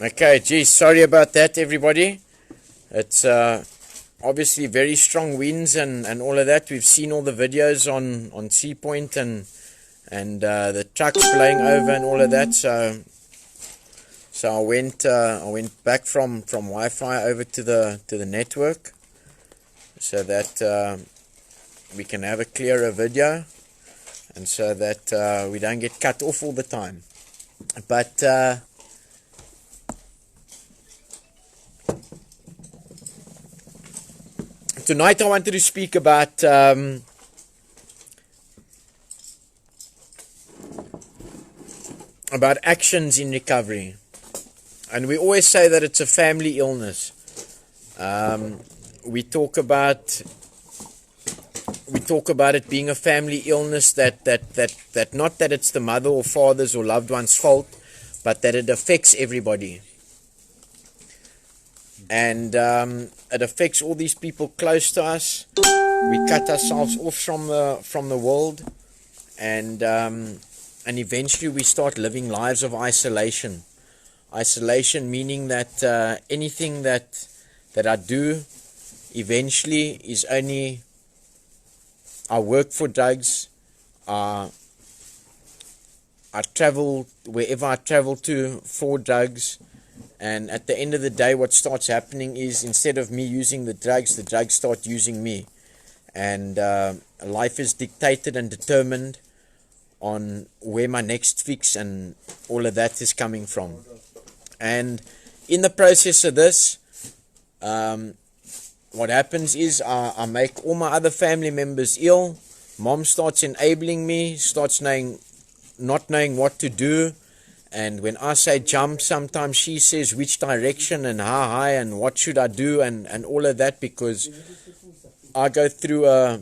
Okay, geez, sorry about that, everybody. It's obviously very strong winds and all of that. We've seen all the videos on Sea Point and the trucks blowing over and all of that. So I went back from Wi-Fi over to the network so that we can have a clearer video and so that we don't get cut off all the time. But tonight I wanted to speak about actions in recovery. And we always say that it's a family illness. We talk about it being a family illness that not that it's the mother or father's or loved one's fault, but that it affects everybody. And it affects all these people close to us. We cut ourselves off from the world, and eventually we start living lives of isolation. Isolation meaning that anything that I do eventually is only I work for drugs. I travel wherever I travel to for drugs. And at the end of the day, what starts happening is instead of me using the drugs start using me. And life is dictated and determined on where my next fix and all of that is coming from. And in the process of this, what happens is I make all my other family members ill. Mom starts enabling me, starts not knowing what to do. And when I say jump, sometimes she says which direction and how high and what should I do and all of that, because I go through a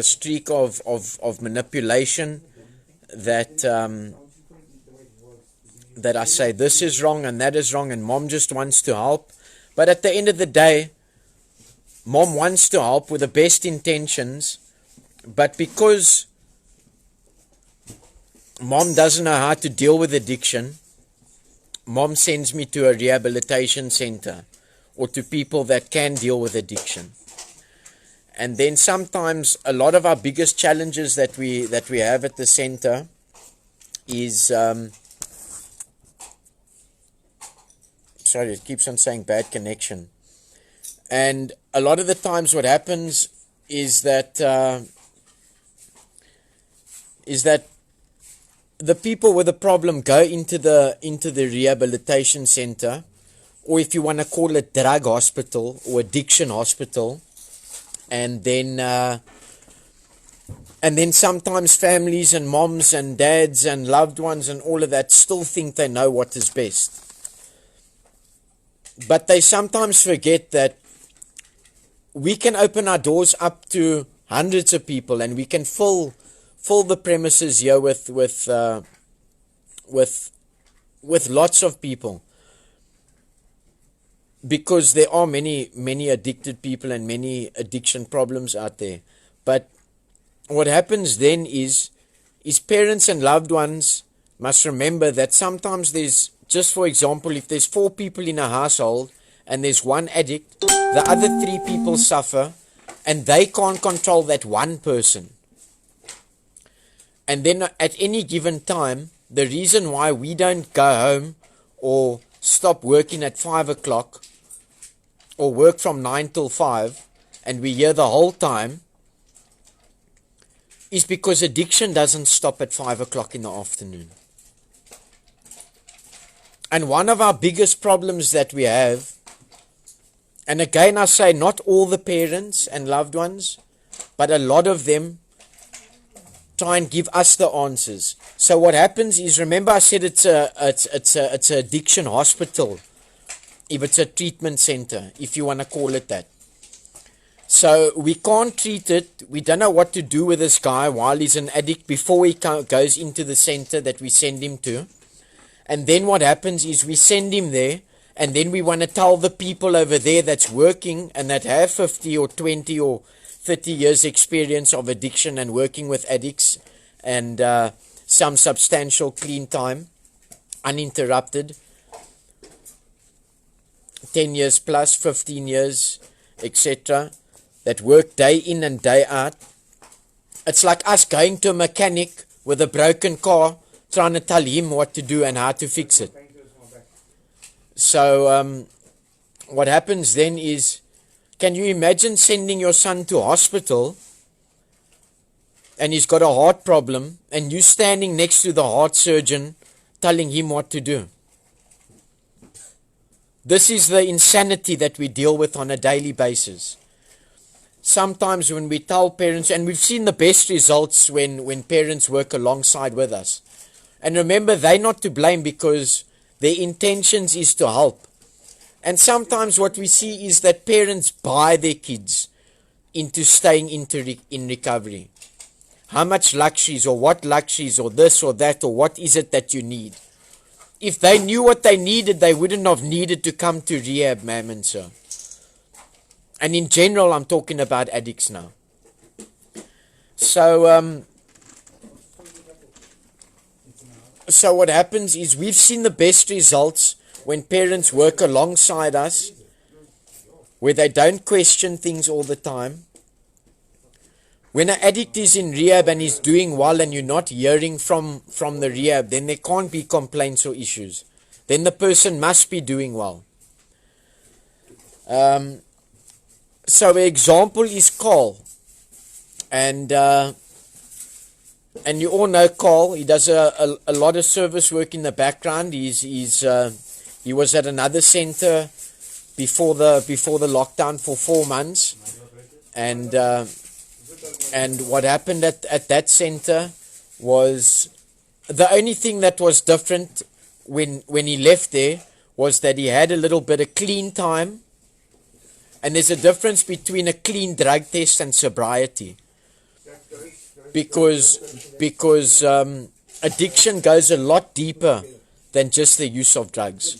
streak of manipulation that I say this is wrong and that is wrong, and mom just wants to help. But at the end of the day, mom wants to help with the best intentions, but because mom doesn't know how to deal with addiction, mom sends me to a rehabilitation center or to people that can deal with addiction. And then sometimes a lot of our biggest challenges that we have at the center is sorry, it keeps on saying bad connection. And a lot of the times what happens is that the people with the problem go into the rehabilitation center, or if you want to call it drug hospital or addiction hospital, and then sometimes families and moms and dads and loved ones and all of that still think they know what is best. But they sometimes forget that we can open our doors up to hundreds of people, and we can fill the premises here with lots of people, because there are many addicted people and many addiction problems out there. But what happens then is parents and loved ones must remember that sometimes there's, just for example, if there's 4 people in a household and there's one addict, the other 3 people suffer, and they can't control that one person. And then at any given time, the reason why we don't go home or stop working at 5 o'clock or work from 9 till 5 and we're here the whole time is because addiction doesn't stop at 5 o'clock in the afternoon. And one of our biggest problems that we have, and again I say not all the parents and loved ones, but a lot of them try and give us the answers. So what happens is, remember I said it's an addiction hospital, if it's a treatment center, if you want to call it that. So we can't treat it. We don't know what to do with this guy while he's an addict before he goes into the center that we send him to. And then what happens is we send him there, and then we want to tell the people over there that's working and that have 50 or 20 or 30 years experience of addiction and working with addicts and some substantial clean time, uninterrupted. 10 years plus, 15 years, etc., that work day in and day out. It's like us going to a mechanic with a broken car, trying to tell him what to do and how to fix it. So what happens then is, can you imagine sending your son to hospital and he's got a heart problem and you standing next to the heart surgeon telling him what to do? This is the insanity that we deal with on a daily basis. Sometimes when we tell parents, and we've seen the best results when parents work alongside with us. And remember, they're not to blame because their intentions is to help. And sometimes what we see is that parents buy their kids into staying in recovery. How much luxuries or what luxuries or this or that or what is it that you need? If they knew what they needed, they wouldn't have needed to come to rehab, ma'am and sir. And in general, I'm talking about addicts now. So what happens is we've seen the best results when parents work alongside us, where they don't question things all the time. When an addict is in rehab and is doing well and you're not hearing from the rehab, then there can't be complaints or issues. Then the person must be doing well. So the example is Carl. And you all know Carl. He does a lot of service work in the background. He was at another center before the lockdown for 4 months. And what happened at that center was, the only thing that was different when he left there was that he had a little bit of clean time. And there's a difference between a clean drug test and sobriety. Because addiction goes a lot deeper than just the use of drugs.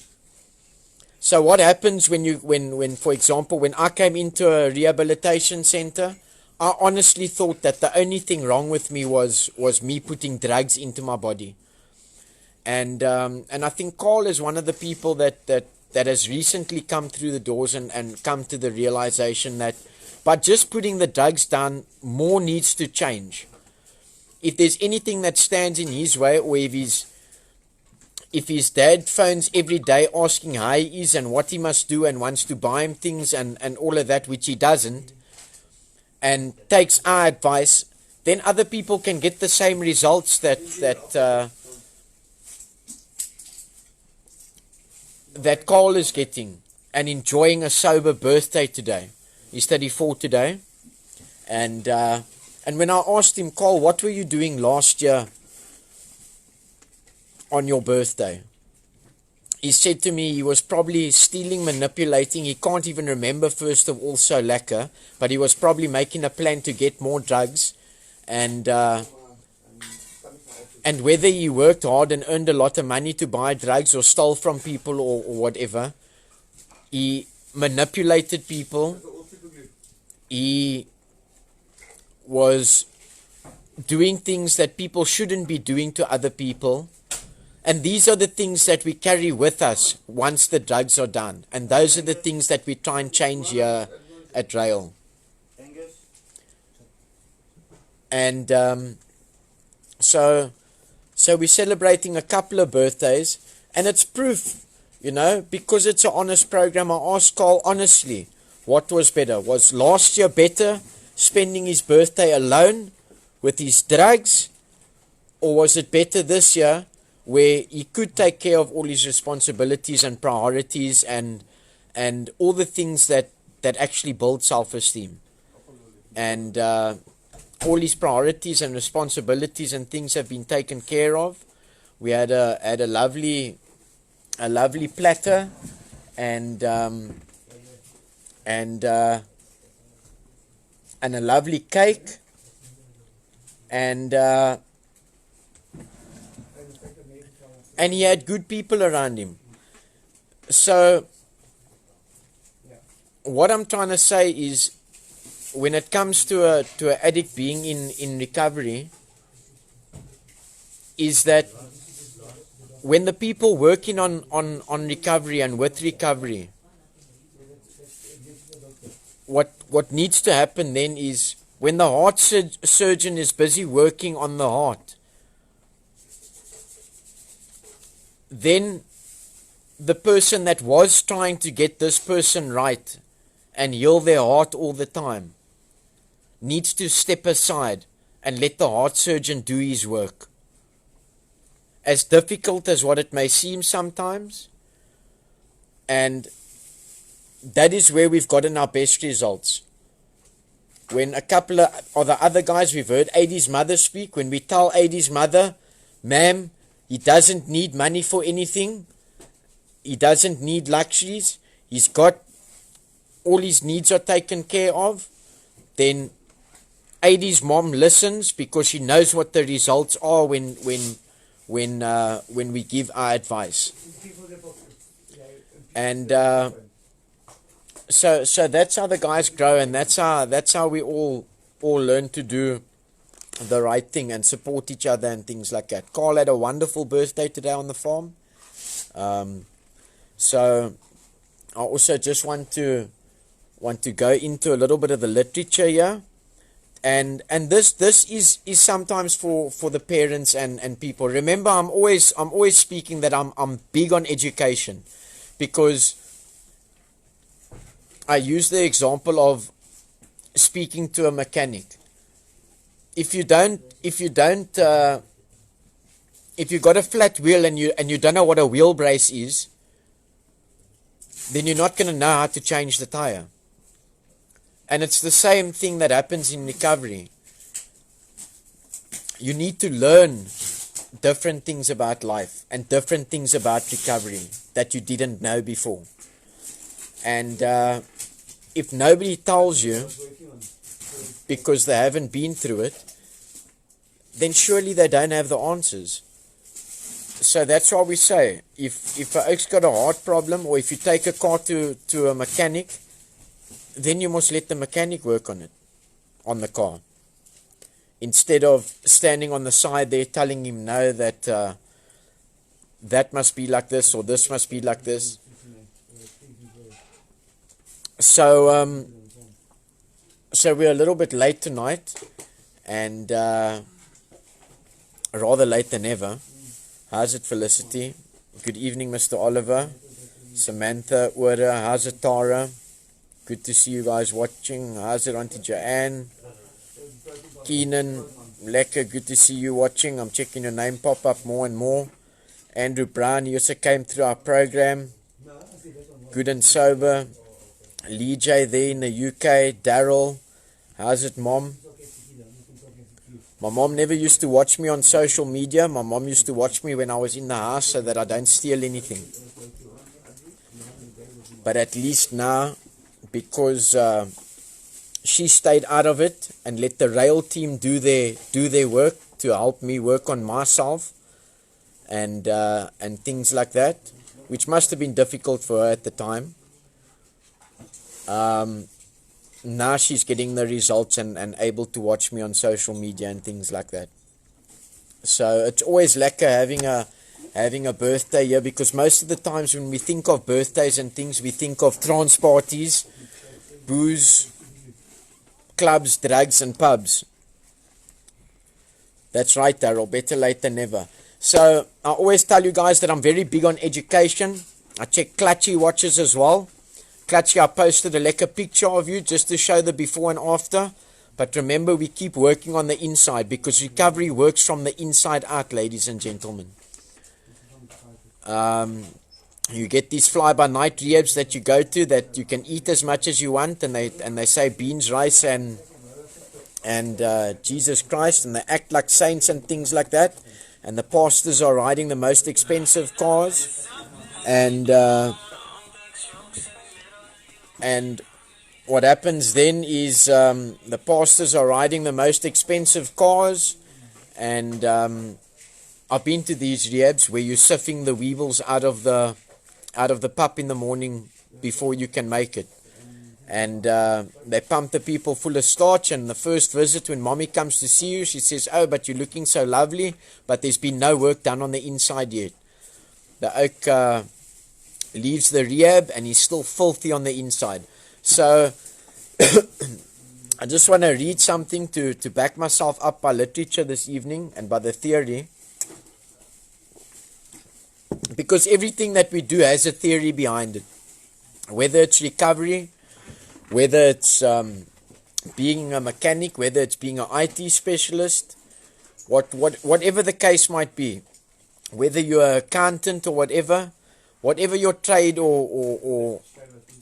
So what happens when for example, when I came into a rehabilitation center, I honestly thought that the only thing wrong with me was me putting drugs into my body. And I think Carl is one of the people that has recently come through the doors and come to the realization that by just putting the drugs down, more needs to change. If there's anything that stands in his way, or if his dad phones every day asking how he is and what he must do and wants to buy him things and all of that, which he doesn't, and takes our advice, then other people can get the same results that Carl is getting, and enjoying a sober birthday today. He's 34 today. And when I asked him, Carl, what were you doing last year on your birthday? He said to me he was probably stealing, manipulating. He can't even remember, first of all, so lacquer, but he was probably making a plan to get more drugs. And whether he worked hard and earned a lot of money to buy drugs or stole from people or whatever, he manipulated people. He was doing things that people shouldn't be doing to other people. And these are the things that we carry with us once the drugs are done. And those are the things that we try and change here at RAEL. And so we're celebrating a couple of birthdays. And it's proof, because it's an honest program. I asked Carl honestly, what was better? Was last year better, spending his birthday alone with his drugs? Or was it better this year, where he could take care of all his responsibilities and priorities and all the things that actually build self-esteem? And all his priorities and responsibilities and things have been taken care of. We had a lovely platter and a lovely cake, and he had good people around him. So what I'm trying to say is, when it comes to an addict being in recovery, is that when the people working on recovery and with recovery what needs to happen then is when the heart surgeon is busy working on the heart, then the person that was trying to get this person right and heal their heart all the time needs to step aside and let the heart surgeon do his work. As difficult as what it may seem sometimes, and that is where we've gotten our best results. When a couple of the other guys, we've heard Adie's mother speak, when we tell Adie's mother, ma'am, he doesn't need money for anything, he doesn't need luxuries, he's got all his needs are taken care of, then Adie's mom listens because she knows what the results are when we give our advice. And so that's how the guys grow, and that's how we all learn to do the right thing and support each other and things like that. Carl had a wonderful birthday today on the farm. So I also just want to go into a little bit of the literature here. And this is sometimes for the parents and people. Remember, I'm always speaking that I'm big on education, because I use the example of speaking to a mechanic. If you've got a flat wheel and you don't know what a wheel brace is, then you're not going to know how to change the tire. And it's the same thing that happens in recovery. You need to learn different things about life and different things about recovery that you didn't know before. And if nobody tells you because they haven't been through it, then surely they don't have the answers. So that's why we say, if an oak's got a heart problem, or if you take a car to a mechanic, then you must let the mechanic work on it, on the car. Instead of standing on the side there telling him, no, that that must be like this, or this must be like this. So we're a little bit late tonight, and rather late than ever. How's it, Felicity? Good evening, Mr. Oliver. Samantha, Ura, how's it, Tara? Good to see you guys watching. How's it, Auntie Joanne? Keenan, lekker, good to see you watching. I'm checking your name pop up more and more. Andrew Brown, you also came through our program. Good and sober. Lee J there in the UK. Daryl, how's it, Mom? My mom never used to watch me on social media. My mom used to watch me when I was in the house so that I don't steal anything. But at least now, because she stayed out of it and let the RAEL team do their work to help me work on myself and things like that, which must have been difficult for her at the time. Now she's getting the results and able to watch me on social media and things like that. So it's always lekker having a birthday here, because most of the times when we think of birthdays and things, we think of trance parties, booze, clubs, drugs and pubs. That's right, Daryl, better late than never. So I always tell you guys that I'm very big on education. I check Clutchy watches as well. Clutchy, I posted a lekker picture of you just to show the before and after. But remember, we keep working on the inside, because recovery works from the inside out, ladies and gentlemen. You get these fly-by-night rehabs that you go to that you can eat as much as you want, and they say beans, rice, and Jesus Christ, and they act like saints and things like that. And the pastors are riding the most expensive cars, and what happens then is the pastors are riding the most expensive cars, and I've been to these rehabs where you're siphing the weevils out of the pup in the morning before you can make it. And they pump the people full of starch, and the first visit when mommy comes to see you, she says, oh, but you're looking so lovely, but there's been no work done on the inside yet. The oak leaves the rehab and he's still filthy on the inside. So I just want to read something to back myself up by literature this evening and by the theory. Because everything that we do has a theory behind it. Whether it's recovery, whether it's being a mechanic, whether it's being an IT specialist, whatever the case might be, whether you're an accountant or whatever your trade or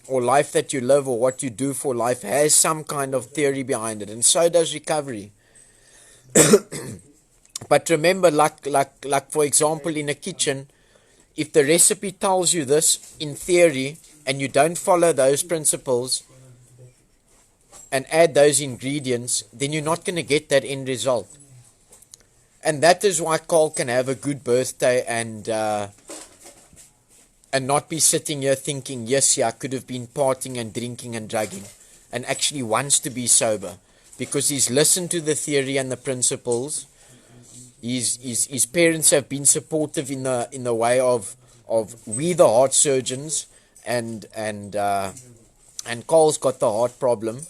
life that you live or what you do for life has some kind of theory behind it, and so does recovery. But remember, like for example in a kitchen, if the recipe tells you this in theory and you don't follow those principles and add those ingredients, then you're not going to get that end result. And that is why Carl can have a good birthday and not be sitting here thinking, yes, yeah, I could have been partying and drinking and drugging, and actually wants to be sober because he's listened to the theory and the principles. His parents have been supportive in the way of we the heart surgeons, and Carl's got the heart problem,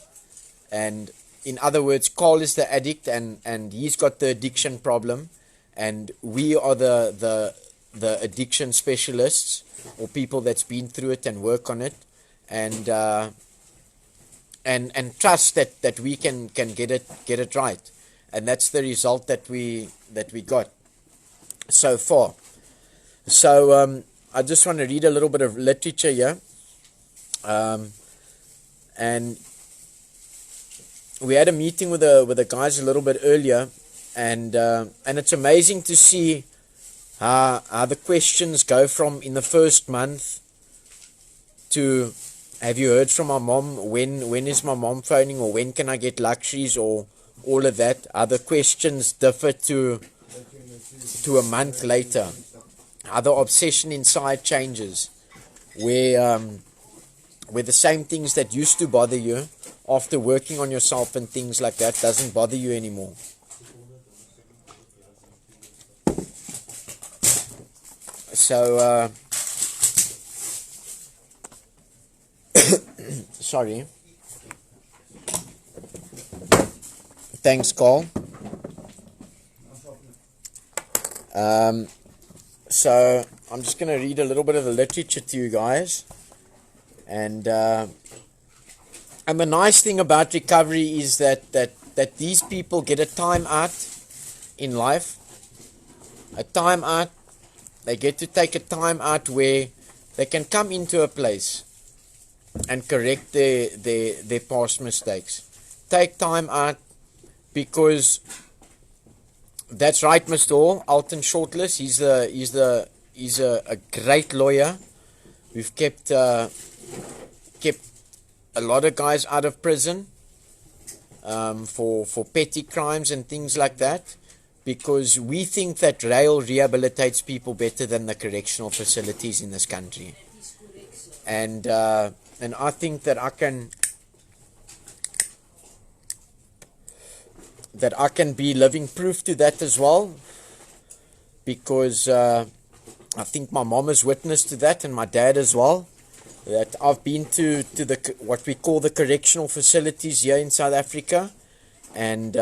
and in other words, Carl is the addict and he's got the addiction problem, and we are the addiction specialists or people that's been through it and work on it, and trust that we can get it right. And that's the result that we got so far. So I just want to read a little bit of literature here. And we had a meeting with the guys a little bit earlier, and it's amazing to see how the questions go from in the first month to, have you heard from my mom? When is my mom phoning? Or when can I get luxuries? Or all of that. Other questions differ to a month later. Other obsession inside changes, where the same things that used to bother you after working on yourself and things like that doesn't bother you anymore. So sorry. Thanks, Carl. So I'm just going to read a little bit of the literature to you guys, and the nice thing about recovery is that these people get a time out in life, a time out. They get to take a time out where they can come into a place and correct their past mistakes. Take time out. Because that's right, Mr. Hall, Alton Shortlist. He's a great lawyer. We've kept a lot of guys out of prison for petty crimes and things like that, because we think that RAEL rehabilitates people better than the correctional facilities in this country. And I think that I can be living proof to that as well, because I think my mom is witness to that, and my dad as well, that I've been to the what we call the correctional facilities here in South Africa, and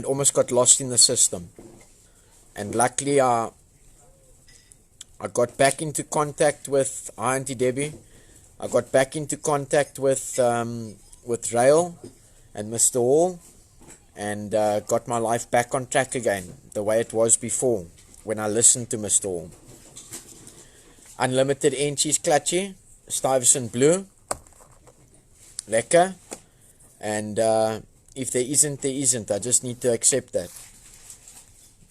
almost got lost in the system. And luckily I got back into contact with Auntie Debbie. I got back into contact with RAEL and Mr. Hall, and got my life back on track again, the way it was before, when I listened to Mr. Hall. Unlimited Enchies Klatjie, Stuyvesant Blue, lekker, and if there isn't, there isn't. I just need to accept that.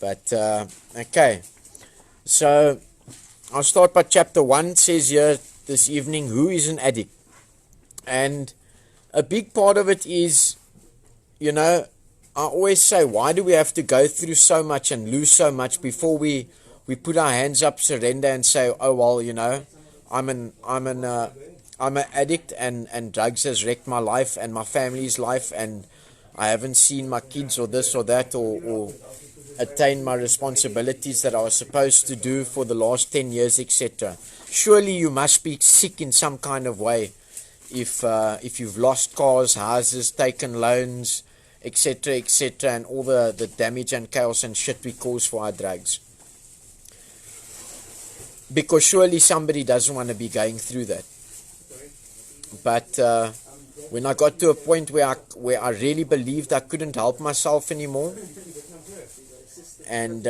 But, okay, so I'll start by chapter 1. It says here this evening, who is an addict? And a big part of it is, I always say, why do we have to go through so much and lose so much before we put our hands up, surrender, and say, oh well, I'm an addict, and drugs has wrecked my life and my family's life, and I haven't seen my kids or this or that, or attained my responsibilities that I was supposed to do for the last 10 years, etc. Surely you must be sick in some kind of way if you've lost cars, houses, taken loans, etc., etc., and all the damage and chaos and shit we cause for our drugs. Because surely somebody doesn't want to be going through that. But when I got to a point where I really believed I couldn't help myself anymore, and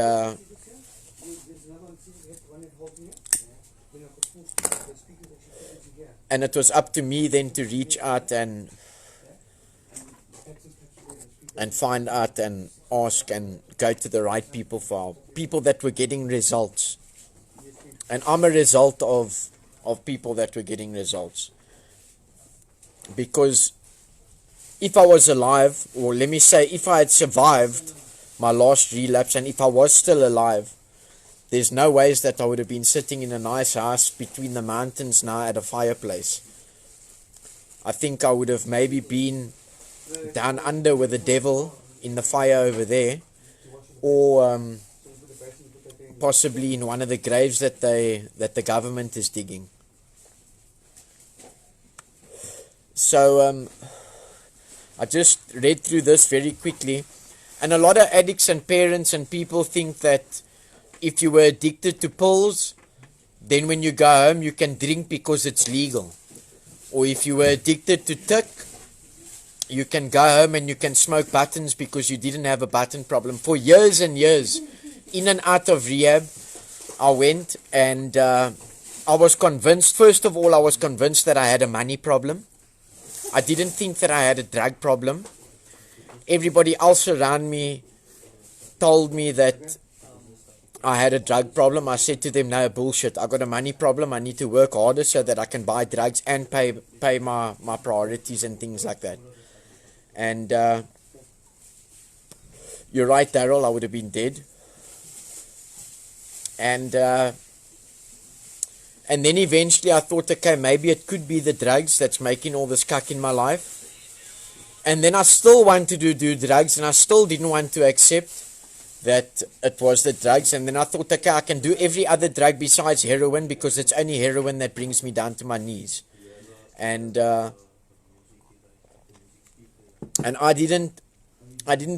it was up to me then to reach out and find out and ask and go to the right people for help. People that were getting results. And I'm a result of people that were getting results. Because if I was alive, or let me say, if I had survived my last relapse, and if I was still alive, there's no ways that I would have been sitting in a nice house between the mountains now at a fireplace. I think I would have maybe been down under with the devil in the fire over there, or possibly in one of the graves that the government is digging. So I just read through this very quickly, and a lot of addicts and parents and people think that if you were addicted to pills, then when you go home you can drink because it's legal. Or if you were addicted to tick, you can go home and you can smoke buttons because you didn't have a button problem. For years and years, in and out of rehab, I went and I was convinced, first of all, I was convinced that I had a money problem. I didn't think that I had a drug problem. Everybody else around me told me that I had a drug problem. I said to them, no, bullshit. I got a money problem. I need to work harder so that I can buy drugs and pay my priorities and things like that. And you're right, Daryl, I would have been dead. And then eventually I thought, okay, maybe it could be the drugs that's making all this cuck in my life. And then I still wanted to do drugs, and I still didn't want to accept that it was the drugs. And then I thought, okay, I can do every other drug besides heroin, because it's only heroin that brings me down to my knees. And I didn't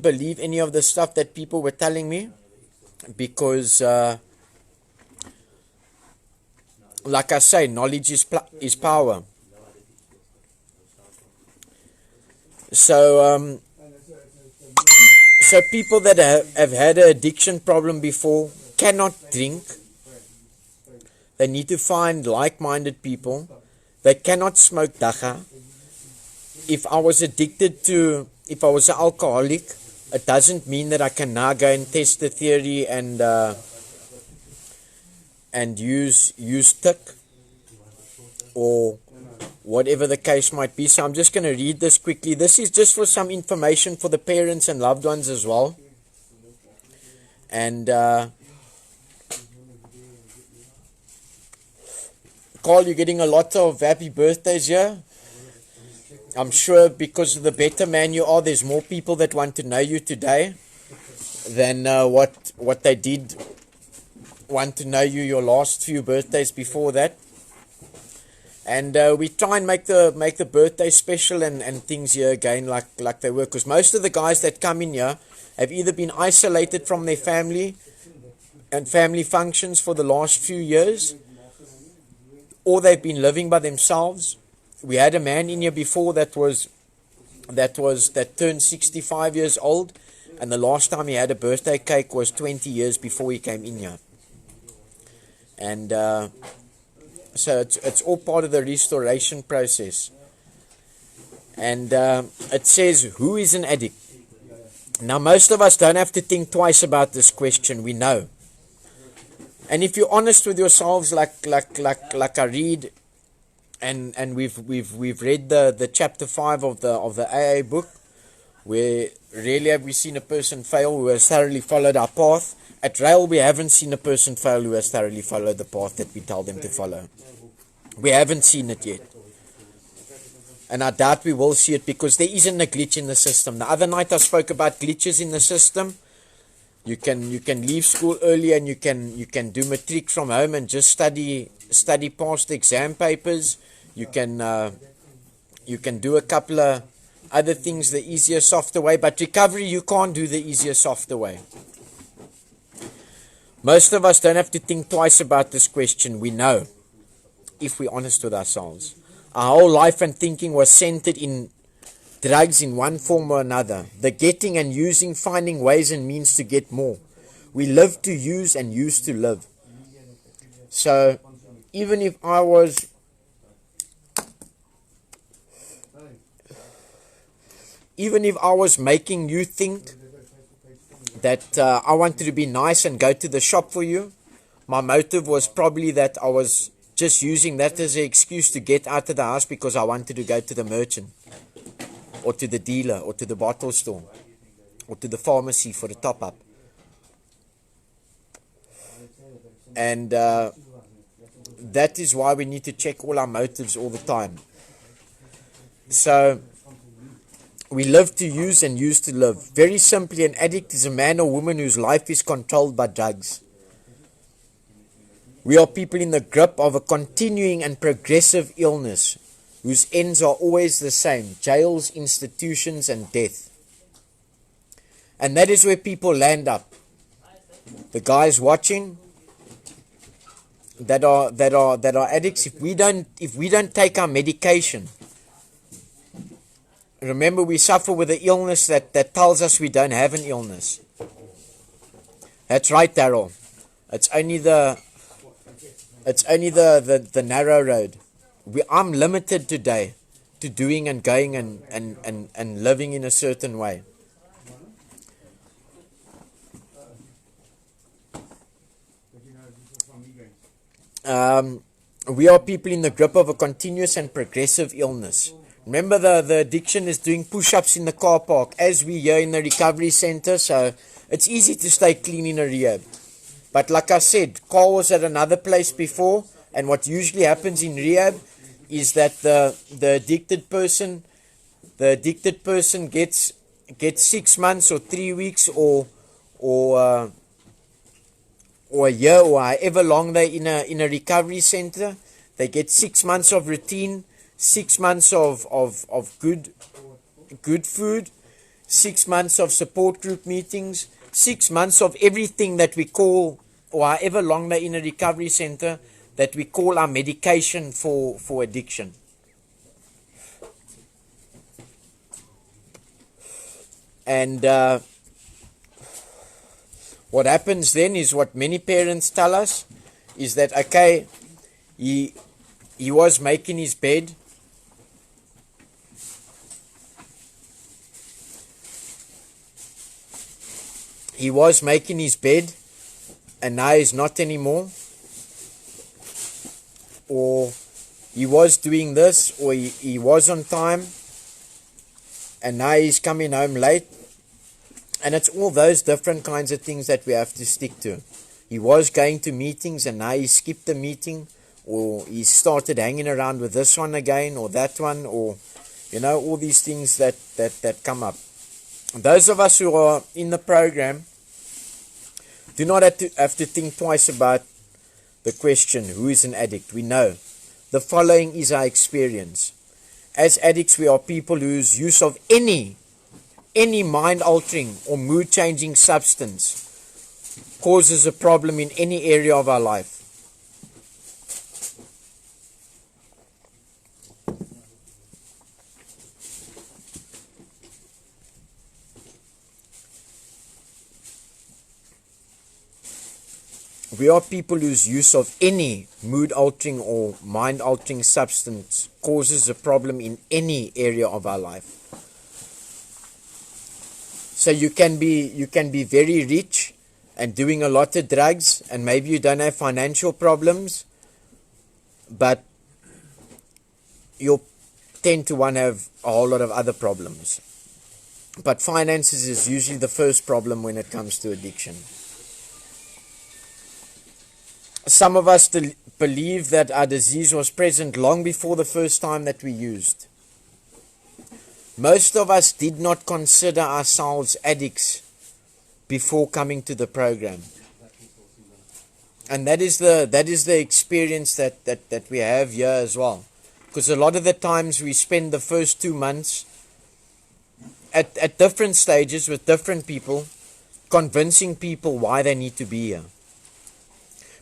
believe any of the stuff that people were telling me, because like I say, knowledge is power. So people that have had an addiction problem before cannot drink. They need to find like-minded people. They cannot smoke dacha. If I was if I was an alcoholic, it doesn't mean that I can now go and test the theory and use tick or whatever the case might be. So I'm just going to read this quickly. This is just for some information for the parents and loved ones as well. And Carl, you're getting a lot of happy birthdays here. I'm sure because of the better man you are, there's more people that want to know you today than what they did want to know you your last few birthdays before that. And we try and make the birthday special and things here again like they were, because most of the guys that come in here have either been isolated from their family and family functions for the last few years, or they've been living by themselves. We had a man in here before that turned 65 years old, and the last time he had a birthday cake was 20 years before he came in here. And so it's all part of the restoration process. And it says, who is an addict? Now, most of us don't have to think twice about this question. We know. And if you're honest with yourselves, like I read, and we've read the chapter 5 of the AA book, where rarely have we seen a person fail who has thoroughly followed our path. At RAEL, we haven't seen a person fail who has thoroughly followed the path that we tell them to follow. We haven't seen it yet. And I doubt we will see it, because there isn't a glitch in the system. The other night I spoke about glitches in the system. You can leave school early, and you can do matric from home and just study past exam papers. You can You can do a couple of other things the easier, softer way, but recovery you can't do the easier, softer way. Most of us don't have to think twice about this question. We know, if we're honest with ourselves. Our whole life and thinking was centered in drugs in one form or another. The getting and using, finding ways and means to get more. We live to use and use to live. So, even if I was making you think that I wanted to be nice and go to the shop for you, my motive was probably that I was just using that as an excuse to get out of the house because I wanted to go to the merchant or to the dealer or to the bottle store or to the pharmacy for the top up. And that is why we need to check all our motives all the time. So, we live to use and use to live. Very simply, an addict is a man or woman whose life is controlled by drugs. We are people in the grip of a continuing and progressive illness whose ends are always the same: jails, institutions, and death. And that is where people land up. The guys watching that are addicts, if we don't take our medication, remember, we suffer with an illness that tells us we don't have an illness. That's right, Daryl. It's only the narrow road. I'm limited today to doing and going and living in a certain way. We are people in the grip of a continuous and progressive illness. Remember, the addiction is doing push-ups in the car park as we here in the recovery center, so it's easy to stay clean in a rehab. But like I said, Carl was at another place before, and what usually happens in rehab is that the addicted person gets 6 months or 3 weeks or a year or however long they're in a recovery center. They get 6 months of routine, 6 months of good food, 6 months of support group meetings, 6 months of everything that we call, or however long they're in a recovery center, that we call our medication for addiction. And what happens then is what many parents tell us is that, okay, he was making his bed. He was making his bed and now he's not anymore. Or he was doing this, or he was on time and now he's coming home late. And it's all those different kinds of things that we have to stick to. He was going to meetings and now he skipped the meeting, or he started hanging around with this one again or that one, or all these things that come up. Those of us who are in the program do not have to think twice about the question, who is an addict? We know. The following is our experience. As addicts, we are people whose use of any mind-altering or mood-changing substance causes a problem in any area of our life. We are people whose use of any mood-altering or mind-altering substance causes a problem in any area of our life. So you can be very rich and doing a lot of drugs, and maybe you don't have financial problems, but you'll tend to want to have a whole lot of other problems. But finances is usually the first problem when it comes to addiction. Some of us believe that our disease was present long before the first time that we used. Most of us did not consider ourselves addicts before coming to the program. And that is the experience that we have here as well. Because a lot of the times we spend the first 2 months at different stages with different people, convincing people why they need to be here.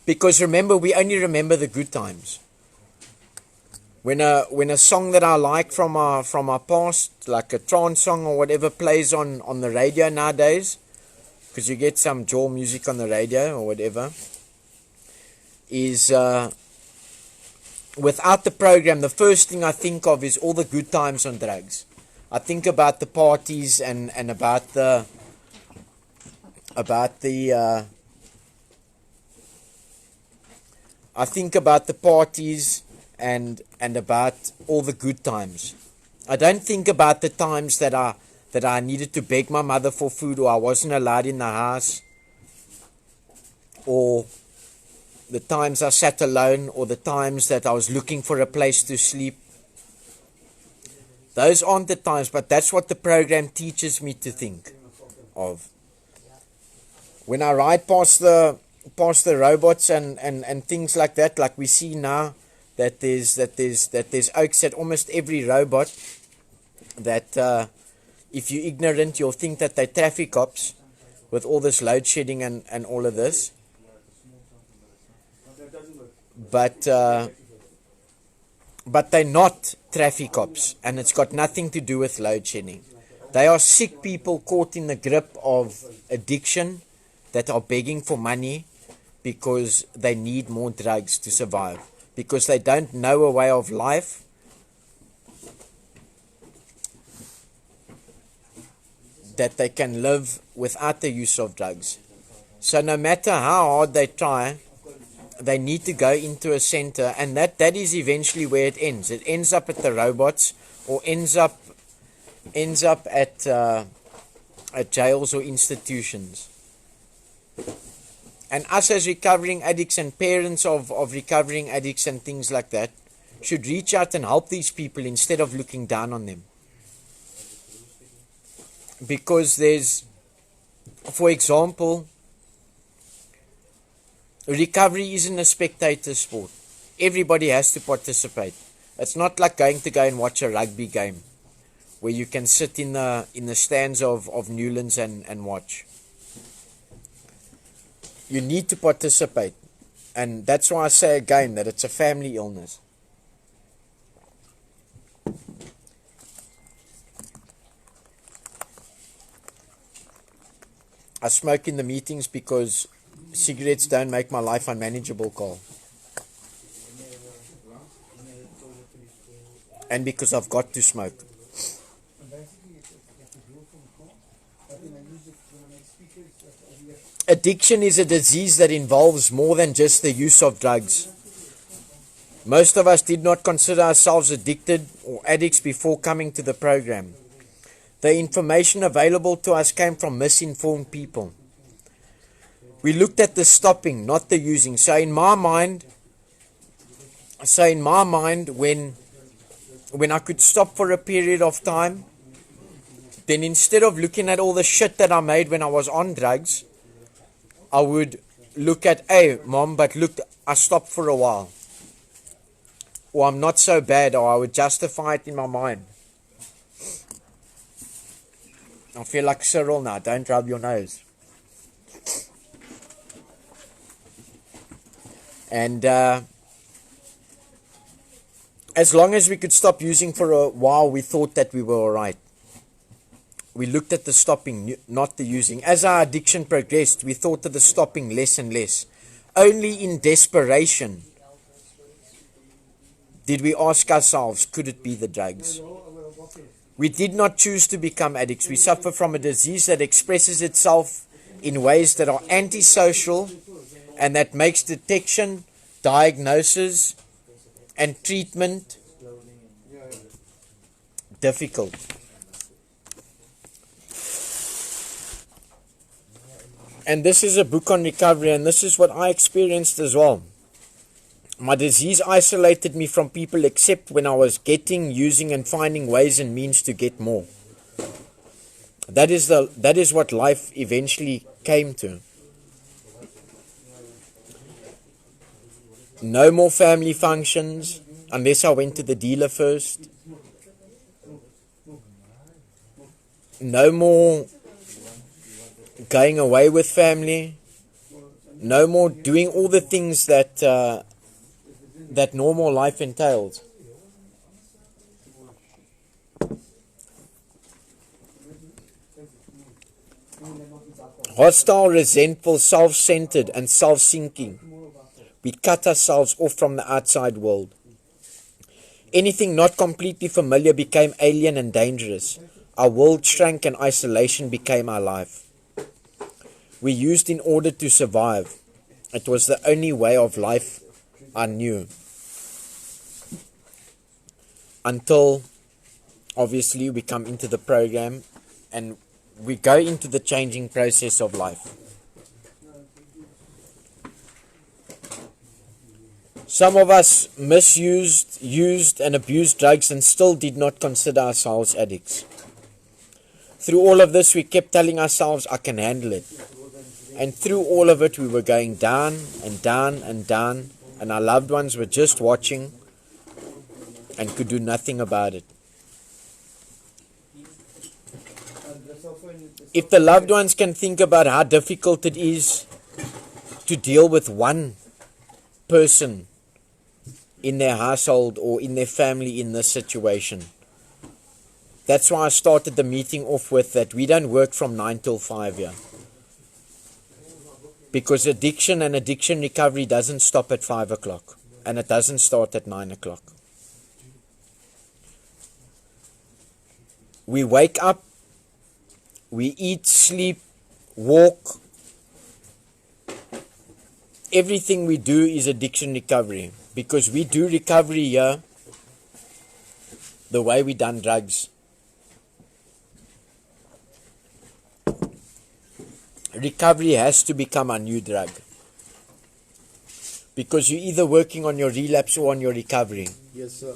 Because remember, we only remember the good times. When a song that I like from our past, like a trance song or whatever, plays on the radio nowadays, because you get some jaw music on the radio or whatever, is without the program, the first thing I think of is all the good times on drugs. I think about the parties and about the I think about the parties and about all the good times. I don't think about the times that I needed to beg my mother for food, or I wasn't allowed in the house, or the times I sat alone, or the times that I was looking for a place to sleep. Those aren't the times, but that's what the program teaches me to think of. When I ride past the robots and things like that, like we see now, that there's oaks at almost every robot, that if you're ignorant, you'll think that they're traffic cops with all this load shedding and all of this. But they're not traffic cops, and it's got nothing to do with load shedding. They are sick people caught in the grip of addiction that are begging for money because they need more drugs to survive, because they don't know a way of life that they can live without the use of drugs. So no matter how hard they try, they need to go into a center, and that is eventually where it ends. It ends up at the robots, or ends up at jails or institutions. And us as recovering addicts and parents of recovering addicts and things like that should reach out and help these people instead of looking down on them. Because there's, for example, recovery isn't a spectator sport. Everybody has to participate. It's not like going to go and watch a rugby game where you can sit in the stands of Newlands and watch. You need to participate. And that's why I say again that it's a family illness. I smoke in the meetings because cigarettes don't make my life unmanageable, Carl. And because I've got to smoke. Addiction is a disease that involves more than just the use of drugs. Most of us did not consider ourselves addicted or addicts before coming to the program. The information available to us came from misinformed people. We looked at the stopping, not the using. So in my mind, when I could stop for a period of time, then instead of looking at all the shit that I made when I was on drugs, I would look at, hey, Mom, but look, I stopped for a while. Or I'm not so bad, or I would justify it in my mind. I feel like Cyril now, don't rub your nose. And as long as we could stop using for a while, we thought that we were alright. We looked at the stopping, not the using. As our addiction progressed, we thought of the stopping less and less. Only in desperation did we ask ourselves, could it be the drugs? We did not choose to become addicts. We suffer from a disease that expresses itself in ways that are antisocial and that makes detection, diagnosis, and treatment difficult. And this is a book on recovery, and this is what I experienced as well. My disease isolated me from people except when I was getting, using, and finding ways and means to get more. That is what life eventually came to. No more family functions unless I went to the dealer first. No more going away with family. No more doing all the things that that normal life entails. Hostile, resentful, self-centered, and self-seeking. We cut ourselves off from the outside world. Anything not completely familiar became alien and dangerous. Our world shrank and isolation became our life. We used in order to survive. It was the only way of life I knew. Until, obviously, we come into the program and we go into the changing process of life. Some of us misused, used and abused drugs and still did not consider ourselves addicts. Through all of this, we kept telling ourselves, I can handle it. And through all of it, we were going down and down and down, and our loved ones were just watching and could do nothing about it. If the loved ones can think about how difficult it is to deal with one person in their household or in their family in this situation. That's why I started the meeting off with that we don't work from 9 till 5 here. Because addiction and addiction recovery doesn't stop at 5 o'clock. And it doesn't start at 9 o'clock. We wake up, we eat, sleep, walk. Everything we do is addiction recovery. Because we do recovery here the way we done drugs. Recovery has to become a new drug. Because you're either working on your relapse or on your recovery. Yes, sir.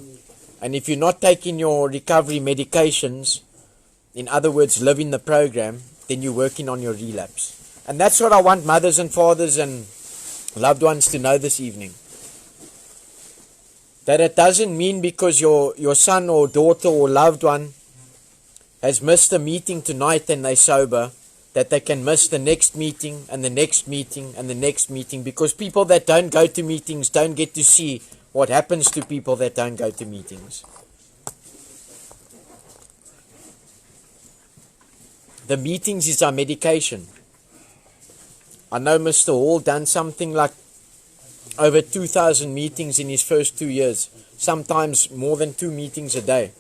And if you're not taking your recovery medications, in other words, live in the program, then you're working on your relapse. And that's what I want mothers and fathers and loved ones to know this evening. That it doesn't mean because your son or daughter or loved one has missed a meeting tonight and they're sober, that they can miss the next meeting and the next meeting and the next meeting, because people that don't go to meetings don't get to see what happens to people that don't go to meetings. The meetings is our medication. I know Mr. Hall done something like over 2,000 meetings in his first 2 years, sometimes more than 2 meetings a day.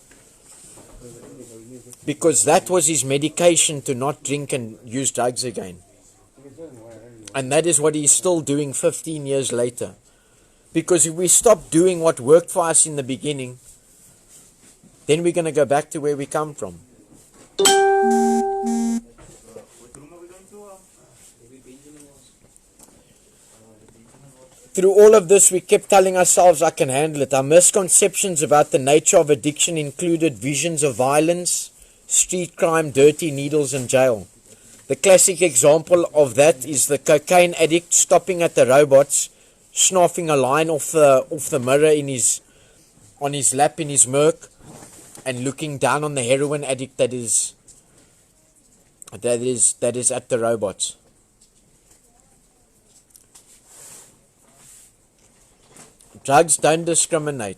Because that was his medication to not drink and use drugs again. And that is what he's still doing 15 years later. Because if we stop doing what worked for us in the beginning, then we're going to go back to where we come from. Through all of this, we kept telling ourselves, I can handle it. Our misconceptions about the nature of addiction included visions of violence, street crime, dirty needles, and jail. The classic example of that is the cocaine addict stopping at the robots, snuffing a line off the mirror on his lap in his Merc, and looking down on the heroin addict that is at the robots. Drugs don't discriminate,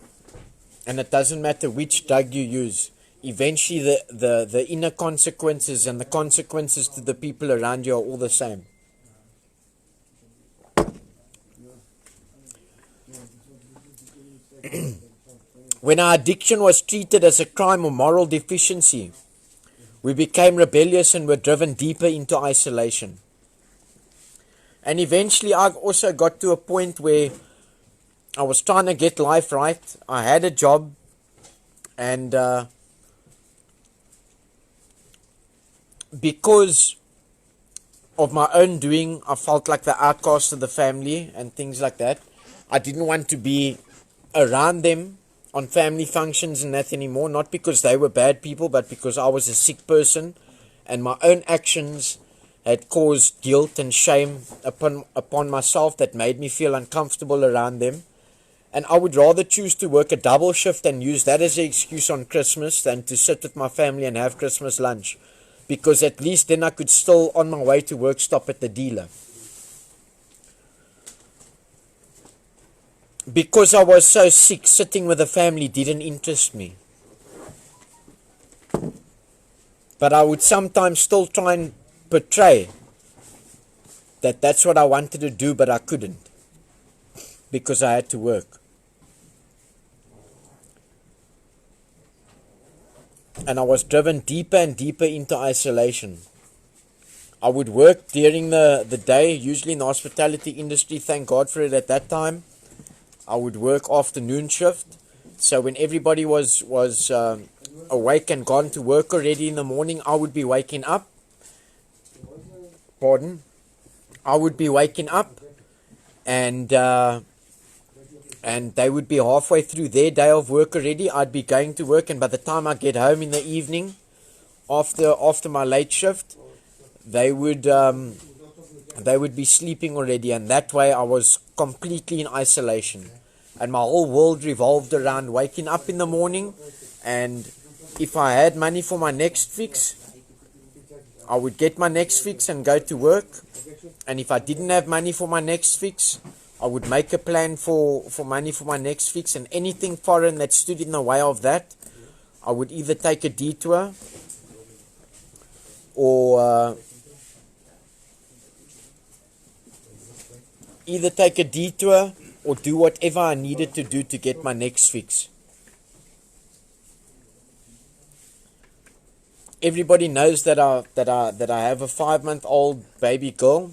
and it doesn't matter which drug you use. Eventually the inner consequences and the consequences to the people around you are all the same. When our addiction was treated as a crime or moral deficiency, we became rebellious and were driven deeper into isolation. And eventually I also got to a point where I was trying to get life right. I had a job, and because of my own doing, I felt like the outcast of the family and things like that. I didn't want to be around them on family functions and that anymore, not because they were bad people, but because I was a sick person and my own actions had caused guilt and shame upon myself that made me feel uncomfortable around them. And I would rather choose to work a double shift and use that as an excuse on Christmas than to sit with my family and have Christmas lunch. Because at least then I could still, on my way to work, stop at the dealer. Because I was so sick, sitting with the family didn't interest me. But I would sometimes still try and portray that that's what I wanted to do, but I couldn't. Because I had to work. And I was driven deeper and deeper into isolation. I would work during the day, usually in the hospitality industry, thank God for it at that time. I would work afternoon shift. So when everybody was awake and gone to work already in the morning, I would be waking up. I would be waking up and they would be halfway through their day of work already. I'd be going to work, and by the time I get home in the evening, after my late shift, they would be sleeping already, and that way I was completely in isolation. And my whole world revolved around waking up in the morning, and if I had money for my next fix, I would get my next fix and go to work. And if I didn't have money for my next fix, I would make a plan for money for my next fix, and anything foreign that stood in the way of that, I would either take a detour or do whatever I needed to do to get my next fix. Everybody knows that I have a 5-month-old baby girl.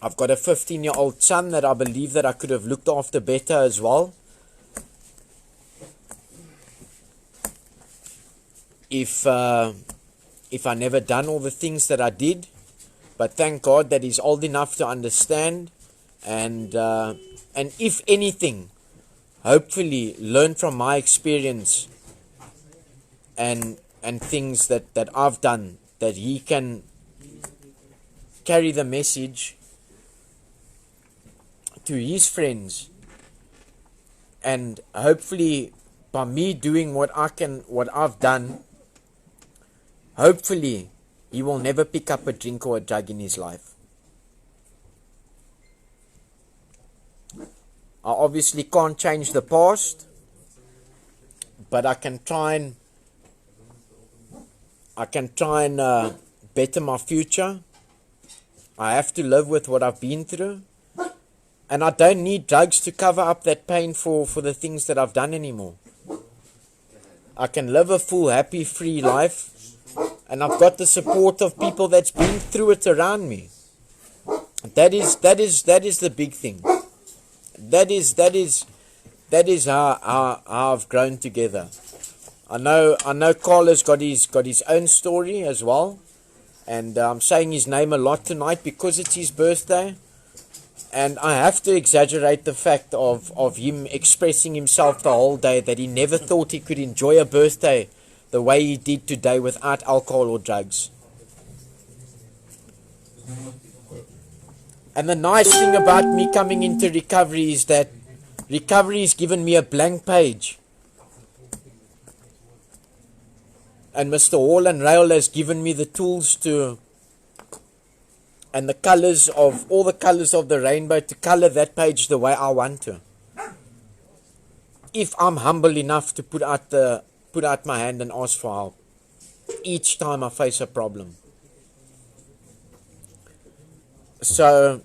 I've got a 15-year-old son that I believe that I could have looked after better as well. If I never done all the things that I did. But thank God that he's old enough to understand. And if anything, hopefully learn from my experience and things that I've done, that he can carry the message to his friends, and hopefully by me doing what I've done, hopefully he will never pick up a drink or a drug in his life. I obviously can't change the past, but I can try and better my future. I have to live with what I've been through. And I don't need drugs to cover up that pain for the things that I've done anymore. I can live a full, happy, free life. And I've got the support of people that's been through it around me. That is the big thing. That is how I've grown together. I know Carl has got his own story as well. And I'm saying his name a lot tonight because it's his birthday. And I have to exaggerate the fact of him expressing himself the whole day, that he never thought he could enjoy a birthday the way he did today without alcohol or drugs. And the nice thing about me coming into recovery is that recovery has given me a blank page. And Mr. Hall and RAEL has given me the tools and the colors of all the colors of the rainbow to color that page the way I want to. If I'm humble enough to put out my hand and ask for help each time I face a problem. So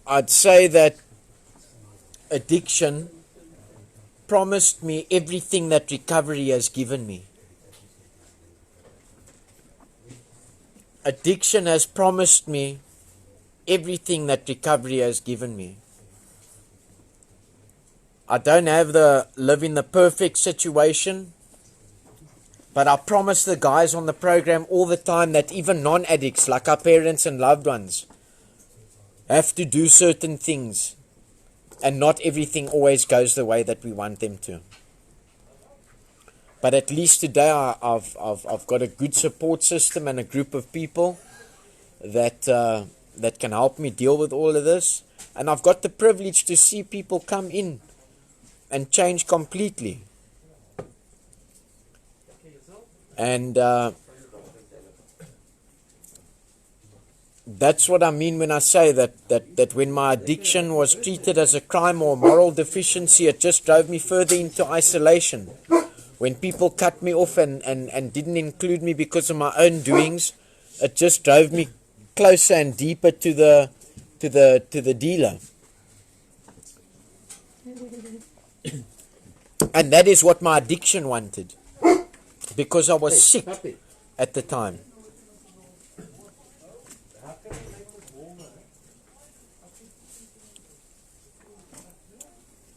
I'd say that addiction promised me everything that recovery has given me. Addiction has promised me everything that recovery has given me. I don't live in the perfect situation, but I promise the guys on the program all the time that even non-addicts, like our parents and loved ones, have to do certain things. And not everything always goes the way that we want them to. But at least today I've got a good support system and a group of people that that can help me deal with all of this. And I've got the privilege to see people come in and change completely. And that's what I mean when I say that when my addiction was treated as a crime or moral deficiency, it just drove me further into isolation. When people cut me off and didn't include me because of my own doings, it just drove me closer and deeper to the dealer. And that is what my addiction wanted, because I was sick at the time.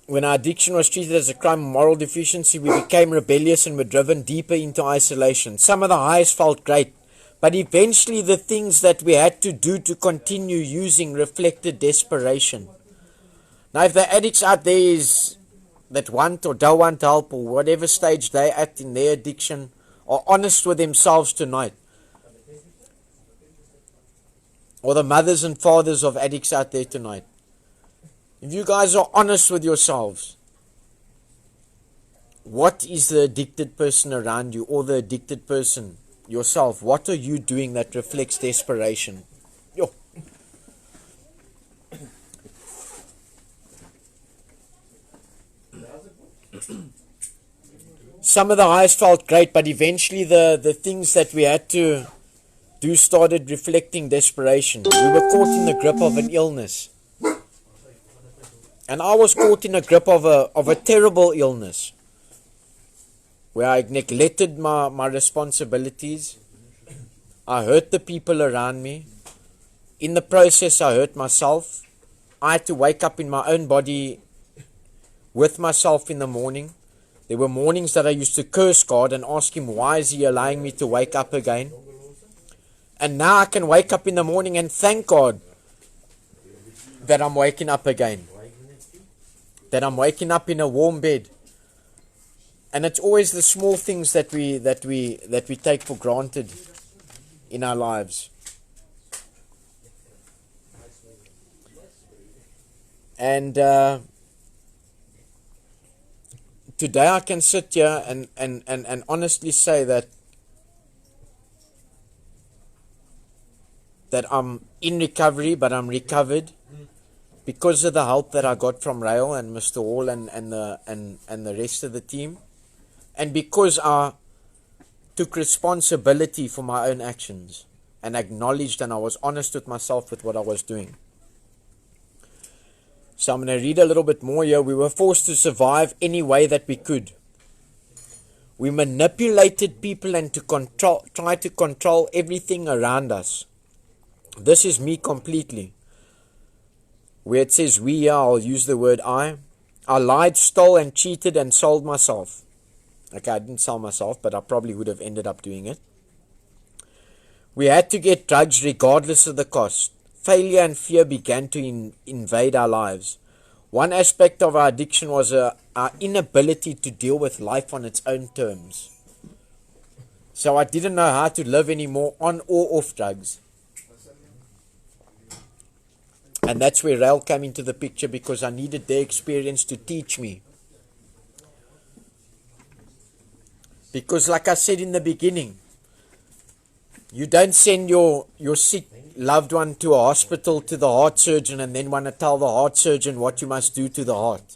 When our addiction was treated as a crime or moral deficiency, we became rebellious and were driven deeper into isolation. Some of the highs felt great, but eventually the things that we had to do to continue using reflected desperation. Now, if the addicts out there is that want or don't want help, or whatever stage they're at in their addiction, are honest with themselves tonight, or the mothers and fathers of addicts out there tonight, if you guys are honest with yourselves, what is the addicted person around you, or the addicted person yourself? What are you doing that reflects desperation? Yo. Some of the highs felt great, but eventually the things that we had to do started reflecting desperation. We were caught in the grip of an illness. And I was caught in a grip of a terrible illness, where I neglected my responsibilities. I hurt the people around me. In the process, I hurt myself. I had to wake up in my own body with myself in the morning. There were mornings that I used to curse God and ask Him, why is He allowing me to wake up again? And now I can wake up in the morning and thank God that I'm waking up again, that I'm waking up in a warm bed. And it's always the small things that we take for granted in our lives. And today I can sit here and honestly say that I'm in recovery, but I'm recovered because of the help that I got from RAEL and Mr. Hall and the rest of the team, and because I took responsibility for my own actions and acknowledged and I was honest with myself with what I was doing. So I'm going to read a little bit more here. We were forced to survive any way that we could. We manipulated people and try to control everything around us. This is me completely. Where it says we, I'll use the word I. I lied, stole and cheated and sold myself. Okay, I didn't sell myself, but I probably would have ended up doing it. We had to get drugs regardless of the cost. Failure and fear began to invade our lives. One aspect of our addiction was our inability to deal with life on its own terms. So I didn't know how to live anymore on or off drugs. And that's where RAEL came into the picture, because I needed their experience to teach me. Because like I said in the beginning, you don't send your sick loved one to a hospital to the heart surgeon and then want to tell the heart surgeon what you must do to the heart.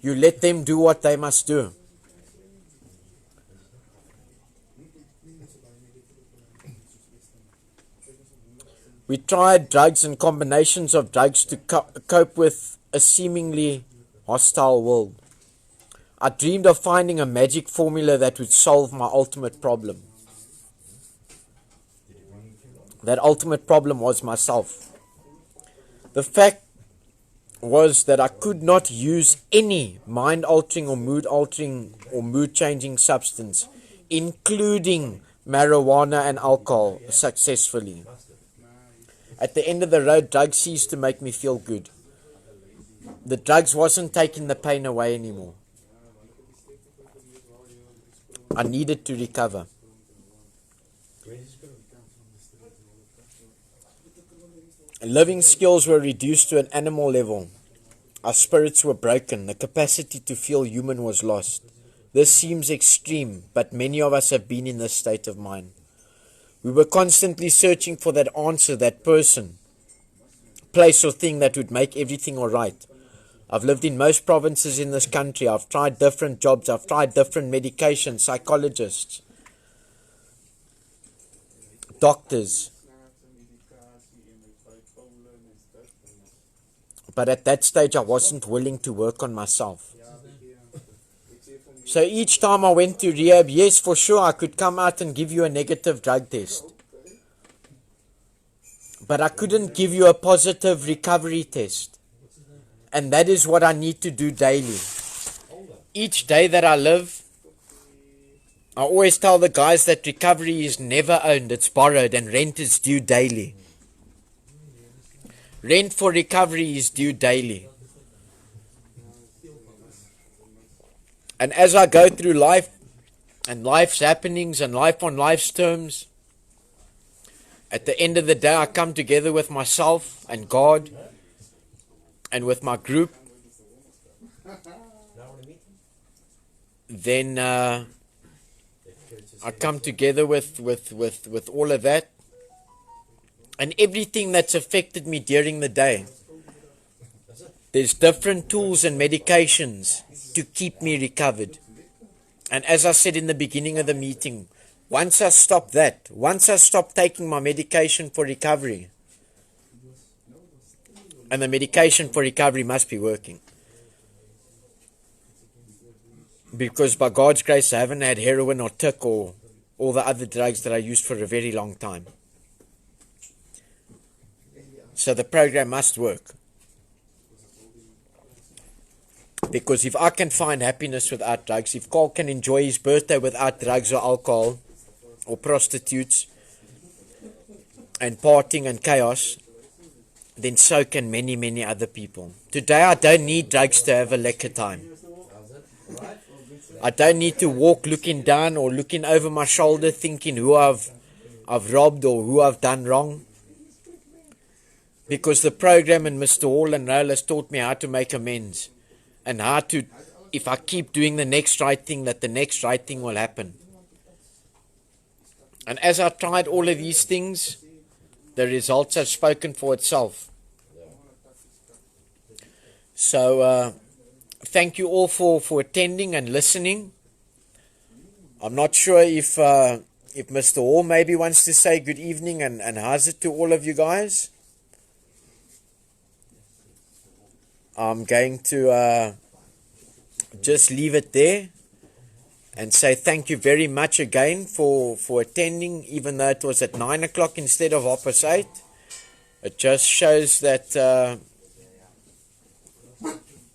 You let them do what they must do. We tried drugs and combinations of drugs to cope with a seemingly hostile world. I dreamed of finding a magic formula that would solve my ultimate problem. That ultimate problem was myself. The fact was that I could not use any mind-altering or mood-altering or mood-changing substance, including marijuana and alcohol, successfully. At the end of the road, drugs ceased to make me feel good. The drugs wasn't taking the pain away anymore. I needed to recover. Living skills were reduced to an animal level. Our spirits were broken. The capacity to feel human was lost. This seems extreme, but many of us have been in this state of mind. We were constantly searching for that answer, that person, place or thing that would make everything all right. I've lived in most provinces in this country. I've tried different jobs. I've tried different medications, psychologists, doctors. But at that stage, I wasn't willing to work on myself. So each time I went to rehab, yes, for sure, I could come out and give you a negative drug test. But I couldn't give you a positive recovery test. And that is what I need to do daily. Each day that I live, I always tell the guys that recovery is never owned, it's borrowed, and rent is due daily. Rent for recovery is due daily. And as I go through life, and life's happenings, and life on life's terms, at the end of the day, I come together with myself and God, and with my group. Then I come together with all of that, and everything that's affected me during the day. There's different tools and medications to keep me recovered. And as I said in the beginning of the meeting, once I stop taking my medication for recovery, and the medication for recovery must be working. Because by God's grace, I haven't had heroin or tick or all the other drugs that I used for a very long time. So the program must work. Because if I can find happiness without drugs, if Carl can enjoy his birthday without drugs or alcohol or prostitutes and partying and chaos, then so can many, many other people. Today I don't need drugs to have a lekker time. I don't need to walk looking down or looking over my shoulder thinking who I've robbed or who I've done wrong. Because the program and Mr. Hall and RAEL has taught me how to make amends. And how to, if I keep doing the next right thing, that the next right thing will happen. And as I tried all of these things, the results have spoken for itself. So, thank you all for attending and listening. I'm not sure if Mr. Hall maybe wants to say good evening and how's it to all of you guys. I'm going to just leave it there and say thank you very much again for attending, even though it was at 9 o'clock instead of 8:30. It just shows that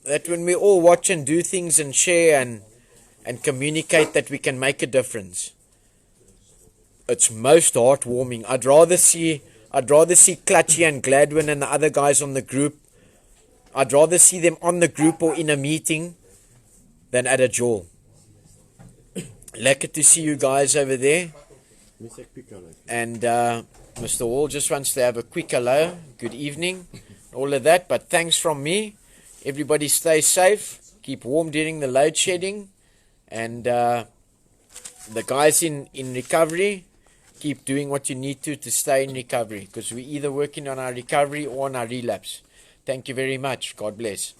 that when we all watch and do things and share and communicate, that we can make a difference. It's most heartwarming. I'd rather see Clutchy and Gladwin and the other guys on the group. I'd rather see them on the group or in a meeting than at a jail. Lekker to see you guys over there. And Mr. Hall just wants to have a quick hello, good evening, all of that. But thanks from me. Everybody stay safe, keep warm during the load shedding. And the guys in recovery, keep doing what you need to stay in recovery. Because we're either working on our recovery or on our relapse. Thank you very much. God bless.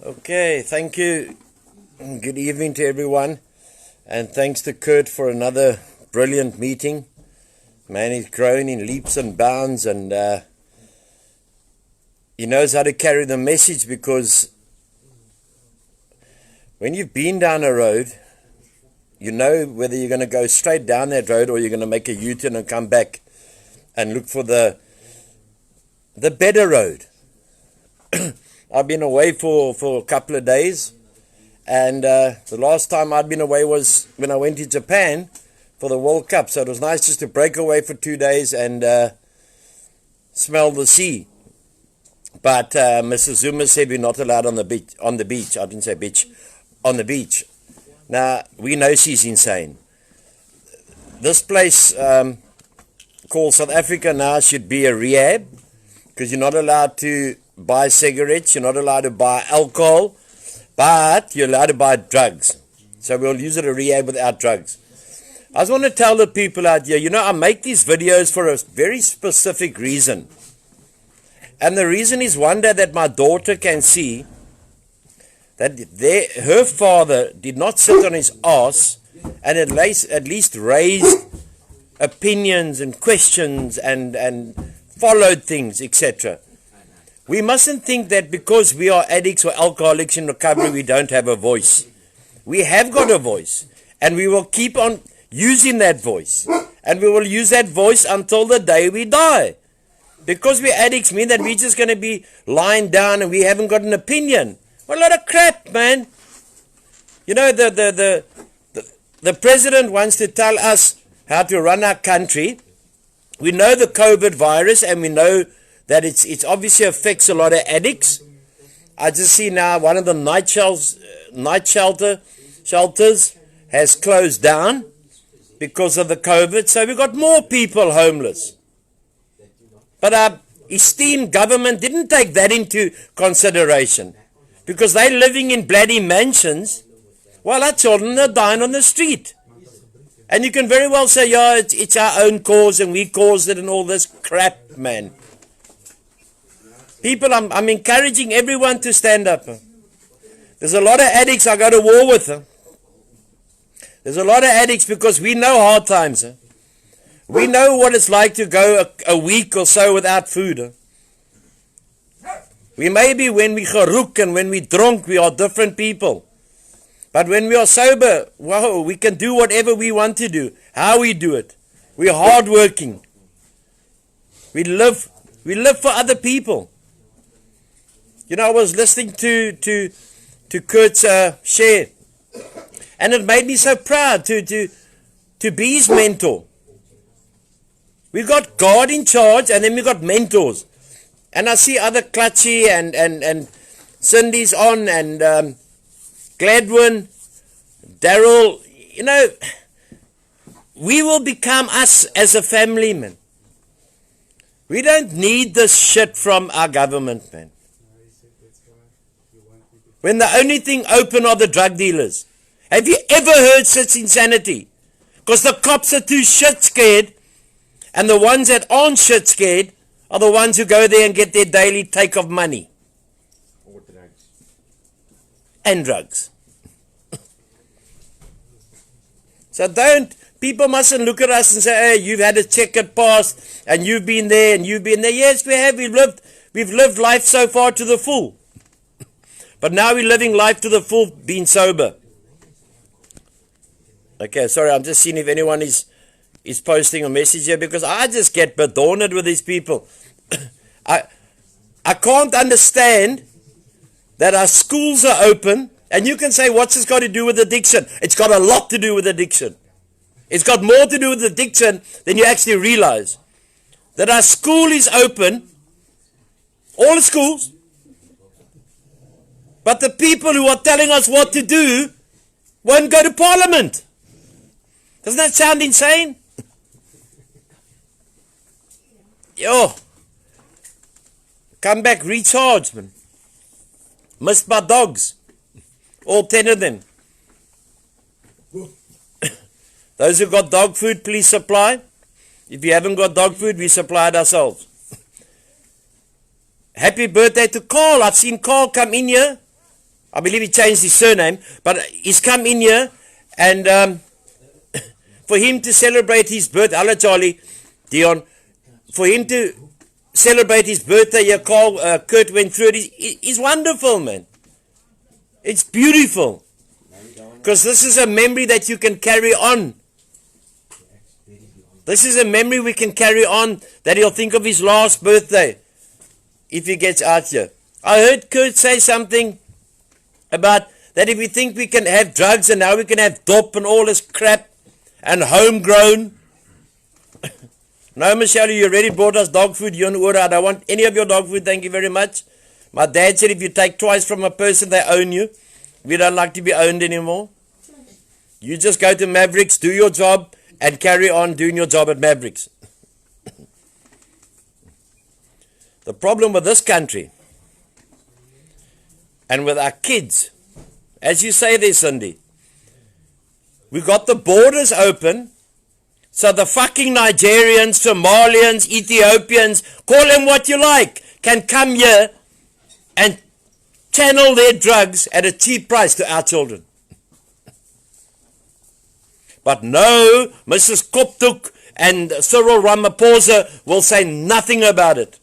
Okay, thank you. Good evening to everyone. And thanks to Kurt for another brilliant meeting. Man, he's grown in leaps and bounds, and he knows how to carry the message, because when you've been down a road, you know whether you're going to go straight down that road or you're going to make a U-turn and come back and look for the better road. I've been away for a couple of days, and the last time I'd been away was when I went to Japan for the World Cup. So it was nice just to break away for 2 days and smell the sea. But Mrs. Zuma said we're not allowed on the beach. On the beach, I didn't say beach. On the beach. Now we know she's insane. This place called South Africa now should be a rehab, because you're not allowed to buy cigarettes, you're not allowed to buy alcohol, but you're allowed to buy drugs. So we'll use it a rehab without drugs. I just want to tell the people out here, I make these videos for a very specific reason. And the reason is one day that my daughter can see that her father did not sit on his ass and at least raised opinions and questions and followed things, etc. We mustn't think that because we are addicts or alcoholics in recovery, we don't have a voice. We have got a voice, and we will keep on using that voice, and we will use that voice until the day we die. Because we're addicts mean that we're just going to be lying down and we haven't got an opinion. What a lot of crap, man. The president wants to tell us how to run our country. We know the COVID virus, and we know that it's obviously affects a lot of addicts. I just see now one of the night shelters has closed down because of the COVID. So we've got more people homeless. But our esteemed government didn't take that into consideration, because they're living in bloody mansions while our children are dying on the street. And you can very well say, yeah, it's our own cause and we caused it and all this crap, man. People, I'm encouraging everyone to stand up. There's a lot of addicts I go to war with. There's a lot of addicts because we know hard times. We know what it's like to go a week or so without food. We maybe when we gerook and when we drunk, we are different people. But when we are sober, wow, we can do whatever we want to do, how we do it. We're hardworking. We live for other people. I was listening to Kurt's share, and it made me so proud to be his mentor. We got God in charge, and then we got mentors. And I see other Clutchy and Cindy's on, and Gladwin, Daryl. We will become us as a family, man. We don't need this shit from our government, man. When the only thing open are the drug dealers. Have you ever heard such insanity? Because the cops are too shit scared, and the ones that aren't shit scared are the ones who go there and get their daily take of money. Or drugs. And drugs. So people mustn't look at us and say, hey, you've had a checkered past, and you've been there, and you've been there. Yes, we have. We've lived life so far to the full. But now we're living life to the full, being sober. Okay, sorry, I'm just seeing if anyone is posting a message here, because I just get bedorned with these people. I can't understand that our schools are open, and you can say, what's this got to do with addiction? It's got a lot to do with addiction. It's got more to do with addiction than you actually realize. That our school is open, all the schools, but the people who are telling us what to do won't go to Parliament. Doesn't that sound insane? Yo, come back recharged, man. Missed by dogs. All 10 of them. Those who got dog food, please supply. If you haven't got dog food, we supply it ourselves. Happy birthday to Carl. I've seen Carl come in here. I believe he changed his surname, but he's come in here, and for him to celebrate his birthday, hello Charlie, Dion, for him to celebrate his birthday here, Carl, Kurt went through it, it's wonderful, man. It's beautiful, because this is a memory that you can carry on. This is a memory we can carry on, that he'll think of his last birthday, if he gets out here. I heard Kurt say something about that if we think we can have drugs and now we can have dope and all this crap and homegrown. No, Michelle, you already brought us dog food. I don't want any of your dog food, thank you very much. My dad said if you take twice from a person, they own you. We don't like to be owned anymore. You just go to Mavericks, do your job, and carry on doing your job at Mavericks. The problem with this country and with our kids, as you say there, Cindy, we got the borders open, so the fucking Nigerians, Somalians, Ethiopians, call them what you like, can come here and channel their drugs at a cheap price to our children. But no, Mrs. Koptuk and Cyril Ramaphosa will say nothing about it.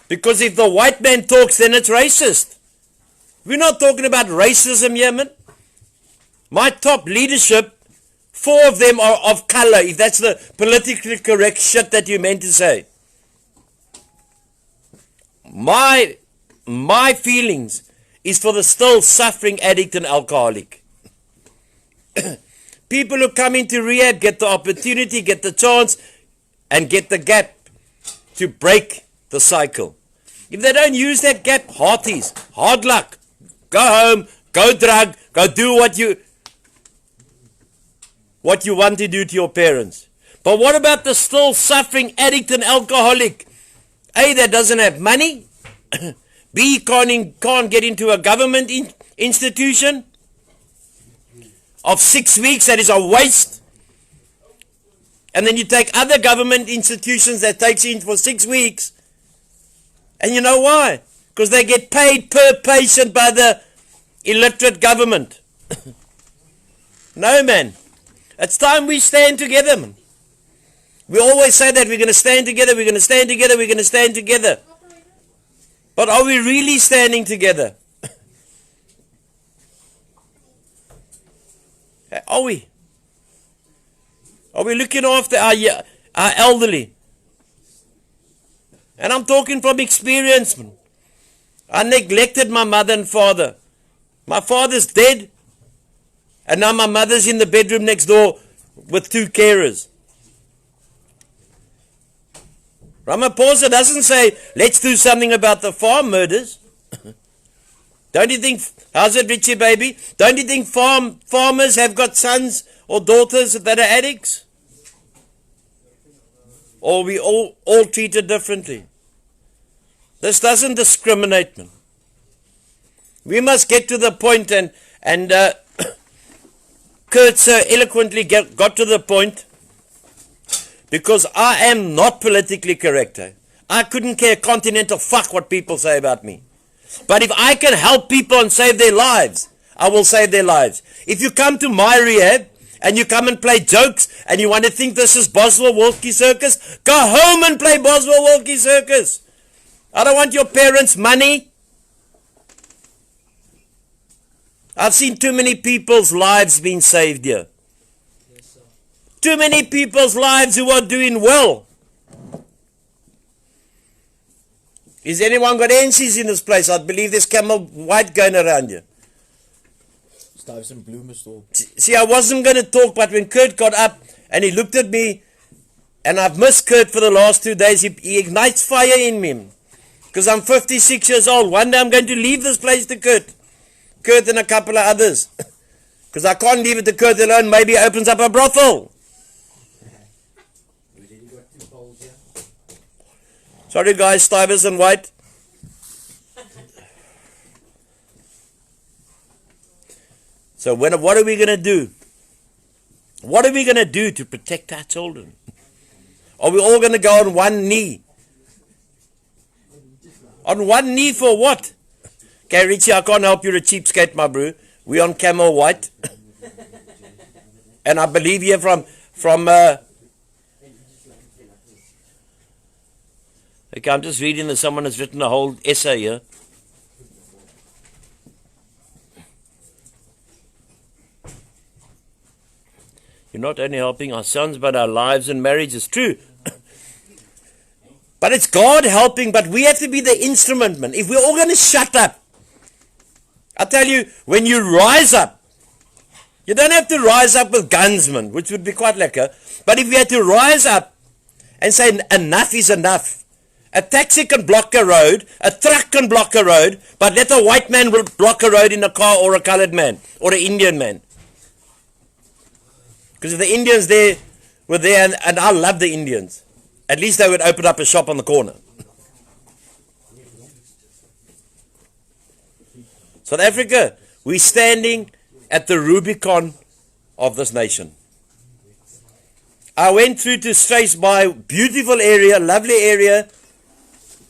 Because if the white man talks, then it's racist. We're not talking about racism, Yemen. My top leadership, 4 of them are of color, if that's the politically correct shit that you meant to say. My feelings is for the still suffering addict and alcoholic. People who come into rehab get the opportunity, get the chance, and get the gap to break the cycle. If they don't use that gap, hearties, hard luck. Go home, go drug, go do what you want to do to your parents. But what about the still suffering addict and alcoholic? A, that doesn't have money. B, can't get into a government institution of 6 weeks. That is a waste. And then you take other government institutions that takes you in for 6 weeks. And you know why? Because they get paid per patient by the illiterate government. No, man. It's time we stand together, man. We always say that we're going to stand together, we're going to stand together, we're going to stand together. But are we really standing together? Are we? Are we looking after our elderly? And I'm talking from experience, man. I neglected my mother and father. My father's dead, and now my mother's in the bedroom next door with 2 carers. Ramaphosa doesn't say, let's do something about the farm murders. Don't you think, how's it, Richie baby? Don't you think farmers have got sons or daughters that are addicts? Or we all treated differently? This doesn't discriminate, man. We must get to the point, and Kurt so eloquently got to the point, because I am not politically correct. I couldn't care continental fuck what people say about me. But if I can help people and save their lives, I will save their lives. If you come to my rehab and you come and play jokes and you want to think this is Boswell Wilkie Circus, go home and play Boswell Wilkie Circus. I don't want your parents' money. I've seen too many people's lives being saved here. Too many people's lives who are doing well. Is anyone got NCs in this place? I believe there's Camel White going around here. See, I wasn't going to talk, but when Kurt got up and he looked at me, and I've missed Kurt for the last 2 days, he ignites fire in me. Because I'm 56 years old. One day I'm going to leave this place to Kurt. Kurt and a couple of others. Because I can't leave it to Kurt alone. Maybe he opens up a brothel. Sorry guys, Stivers and White. So what are we going to do? What are we going to do to protect our children? Are we all going to go on one knee? On one knee for what? Okay, Richie, I can't help you, you're a cheapskate, my bro. We're on Camel White. And I believe here from okay, I'm just reading that someone has written a whole essay here. You're not only helping our sons, but our lives and marriage is true. But it's God helping, but we have to be the instrument, man. If we're all going to shut up, I tell you, when you rise up, you don't have to rise up with guns, man, which would be quite lekker. But if you had to rise up and say enough is enough, A taxi can block a road, a truck can block a road, but let a white man will block a road in a car, or a colored man, or an Indian man. Because if the Indians there were there, and I love the Indians, at least they would open up a shop on the corner. South Africa, we're standing at the Rubicon of this nation. I went through to Strathspey, beautiful area, lovely area,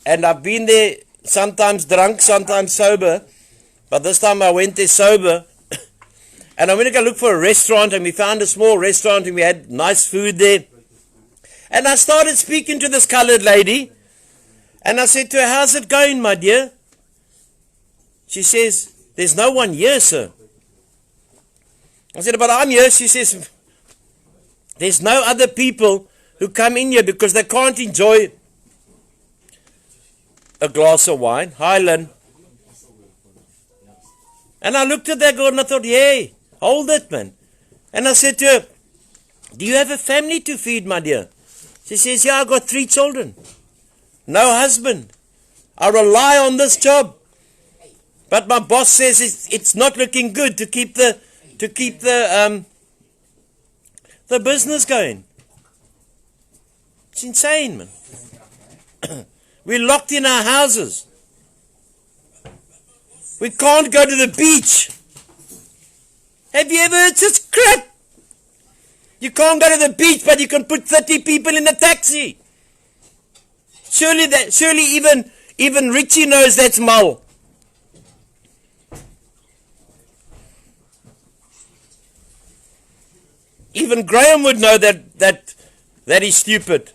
and I've been there sometimes drunk, sometimes sober, but this time I went there sober, and I went to go look for a restaurant, and we found a small restaurant, and we had nice food there, and I started speaking to this colored lady, and I said to her, "How's it going, my dear?" She says, "There's no one here, sir." I said, "But I'm here." She says, "There's no other people who come in here because they can't enjoy a glass of wine." Highland. And I looked at that girl and I thought, "Hey, hold it, man." And I said to her, "Do you have a family to feed, my dear?" She says, "Yeah, I got 3 children. No husband. I rely on this job. But my boss says it's not looking good to keep the business going." It's insane, man. We're locked in our houses. We can't go to the beach. Have you ever heard such crap? You can't go to the beach, but you can put 30 people in a taxi. Surely even Richie knows that's mull. Even Graham would know that he's stupid.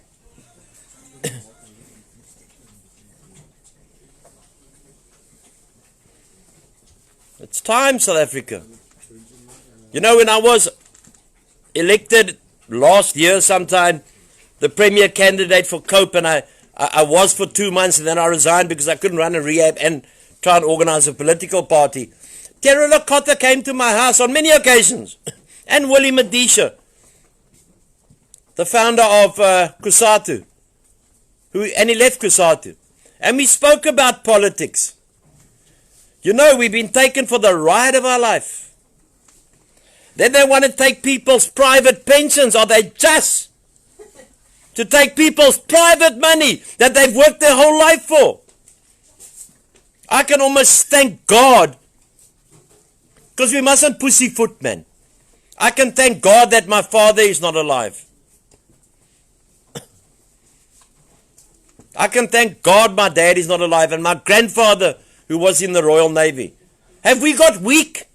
It's time, South Africa. You know, when I was elected last year sometime, the premier candidate for COPE, and I was for 2 months, and then I resigned because I couldn't run a rehab and try and organize a political party. Terrell Cotta came to my house on many occasions. And Willie Madisha, the founder of Kusatu, and he left Kusatu. And we spoke about politics. You know, we've been taken for the ride of our life. Then they want to take people's private pensions. Are they just to take people's private money that they've worked their whole life for? I can almost thank God, because we mustn't pussyfoot, man. I can thank God that my father is not alive. I can thank God my dad is not alive, and my grandfather who was in the Royal Navy. Have we got weak?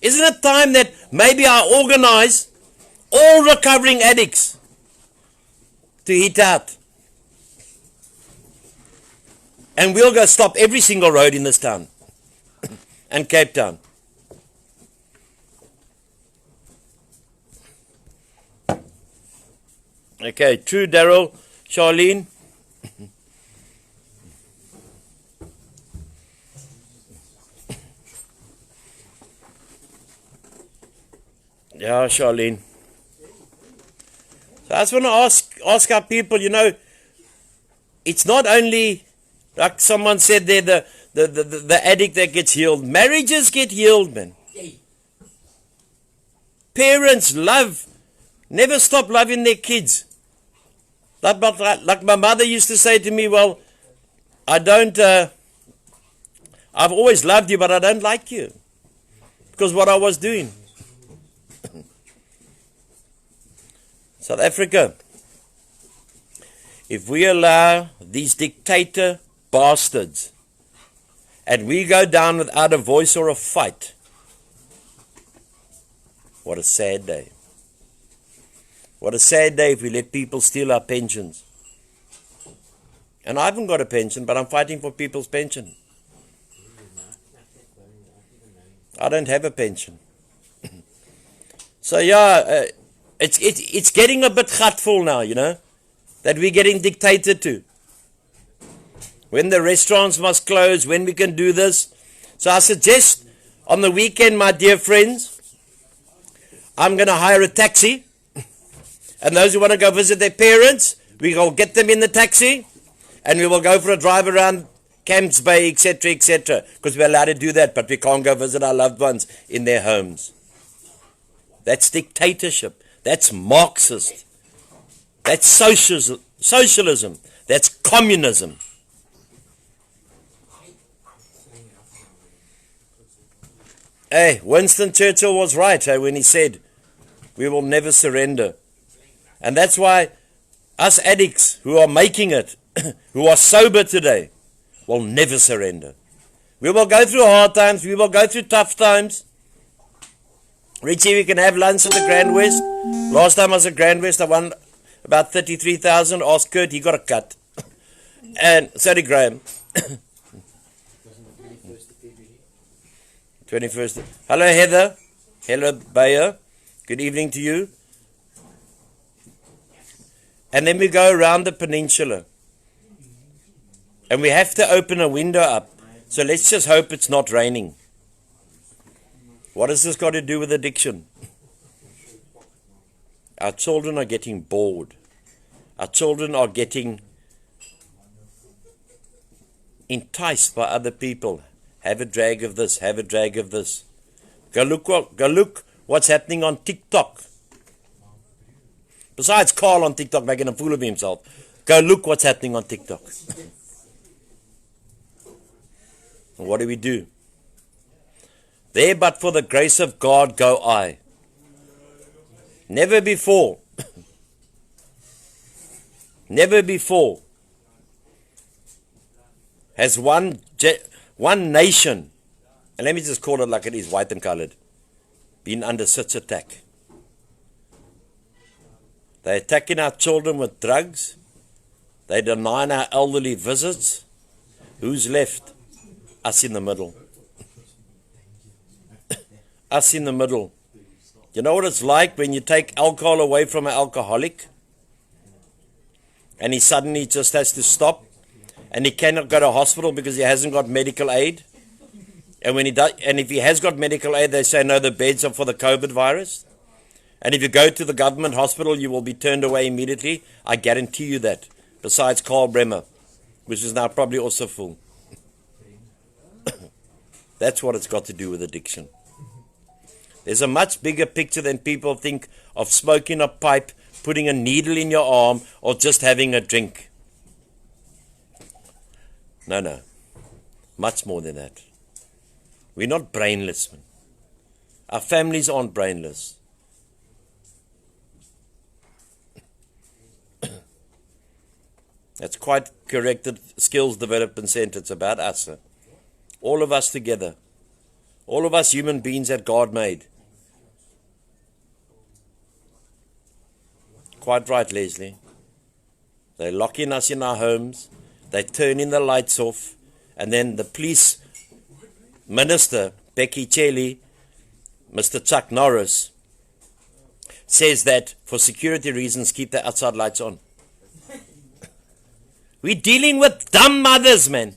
Isn't it time that maybe I organize all recovering addicts to hit out? And we'll go stop every single road in this town and Cape Town. Okay, true, Daryl. Charlene. Yeah, Charlene. So I just want to ask our people, you know, it's not only, like someone said there, the addict that gets healed. Marriages get healed, man. Parents never stop loving their kids. Like my mother used to say to me, well, I've always loved you, but I don't like you. Because what I was doing. South Africa, if we allow these dictator bastards and we go down without a voice or a fight, what a sad day. What a sad day if we let people steal our pensions. And I haven't got a pension, but I'm fighting for people's pension. I don't have a pension. So yeah, it's getting a bit gutful now, you know, that we're getting dictated to. When the restaurants must close, when we can do this. So I suggest on the weekend, my dear friends, I'm going to hire a taxi. And those who want to go visit their parents, We will get them in the taxi and we will go for a drive around Camps Bay, etc., etc., because we're allowed to do that, but we can't go visit our loved ones in their homes. That's dictatorship. That's Marxist. That's socialism. That's communism. Hey, Winston Churchill was right when he said, we will never surrender. And that's why us addicts who are making it, who are sober today, will never surrender. We will go through hard times. We will go through tough times. Richie, we can have lunch at the Grand West. Last time I was at Grand West, I won about 33,000. Ask Kurt, he got a cut. And, sorry, Graham. 21st. Hello, Heather. Hello, Bayer. Good evening to you. And then we go around the peninsula. And we have to open a window up. So let's just hope it's not raining. What has this got to do with addiction? Our children are getting bored. Our children are getting enticed by other people. Have a drag of this, have a drag of this. Go look what's happening on TikTok. Besides Carl on TikTok making a fool of himself, go look what's happening on TikTok. And what do? There but for the grace of God go I. Never before. Never before has one nation, and let me just call it like it is, white and colored, been under such attack. They're attacking our children with drugs. They're denying our elderly visits. Who's left? Us in the middle. Us in the middle. You know what it's like when you take alcohol away from an alcoholic and he suddenly just has to stop and he cannot go to hospital because he hasn't got medical aid? And when he does, and if he has got medical aid, they say no, the beds are for the COVID virus. And if you go to the government hospital, you will be turned away immediately. I guarantee you that. Besides Carl Bremer, which is now probably also full. That's what it's got to do with addiction. There's a much bigger picture than people think of smoking a pipe, putting a needle in your arm, or just having a drink. No. Much more than that. We're not brainless, man. Our families aren't brainless. That's quite corrected skills development center. It's about us. All of us together. All of us human beings that God made. Quite right, Leslie. They're locking us in our homes. They're turning the lights off. And then the police minister, Becky Chelly, Mr. Chuck Norris, says that for security reasons, keep the outside lights on. We're dealing with dumb mothers, man.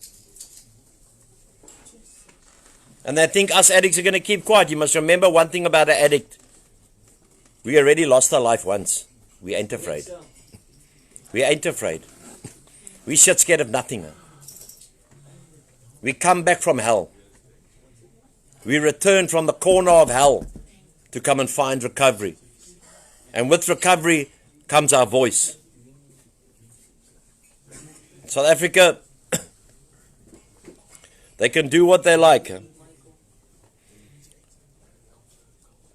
And they think us addicts are going to keep quiet. You must remember one thing about an addict. We already lost our life once. We ain't afraid. We ain't afraid. We shit scared of nothing. We come back from hell. We return from the corner of hell to come and find recovery. And with recovery comes our voice. South Africa, they can do what they like.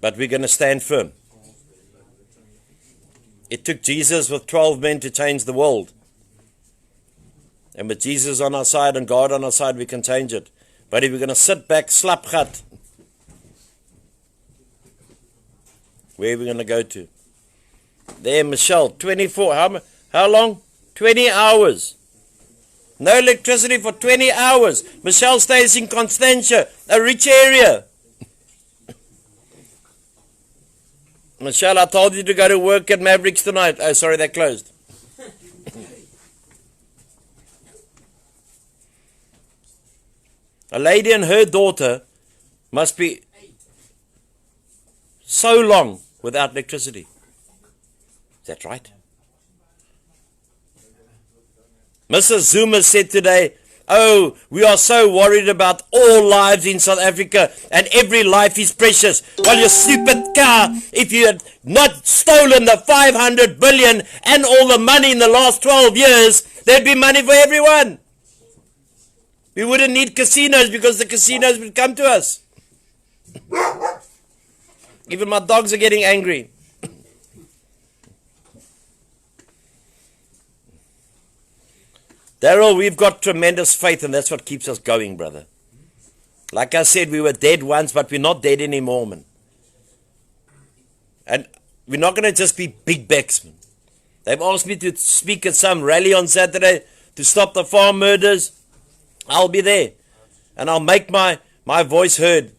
But we're going to stand firm. It took Jesus with 12 men to change the world. And with Jesus on our side and God on our side, we can change it. But if we're going to sit back, slapgat, where are we going to go to? There, Michelle, 24, how long? 20 hours. No electricity for 20 hours. Michelle stays in Constantia, a rich area. Michelle, I told you to go to work at Mavericks tonight. Oh, sorry, they're closed. A lady and her daughter must be so long without electricity. Is that right? Mrs. Zuma said today, oh, we are so worried about all lives in South Africa and every life is precious. Well, you stupid car, if you had not stolen the 500 billion and all the money in the last 12 years, there'd be money for everyone. We wouldn't need casinos because the casinos would come to us. Even my dogs are getting angry. Daryl, we've got tremendous faith and that's what keeps us going, brother. Like I said, we were dead once, but we're not dead anymore, man. And we're not going to just be big backs, man. They've asked me to speak at some rally on Saturday to stop the farm murders. I'll be there. And I'll make my voice heard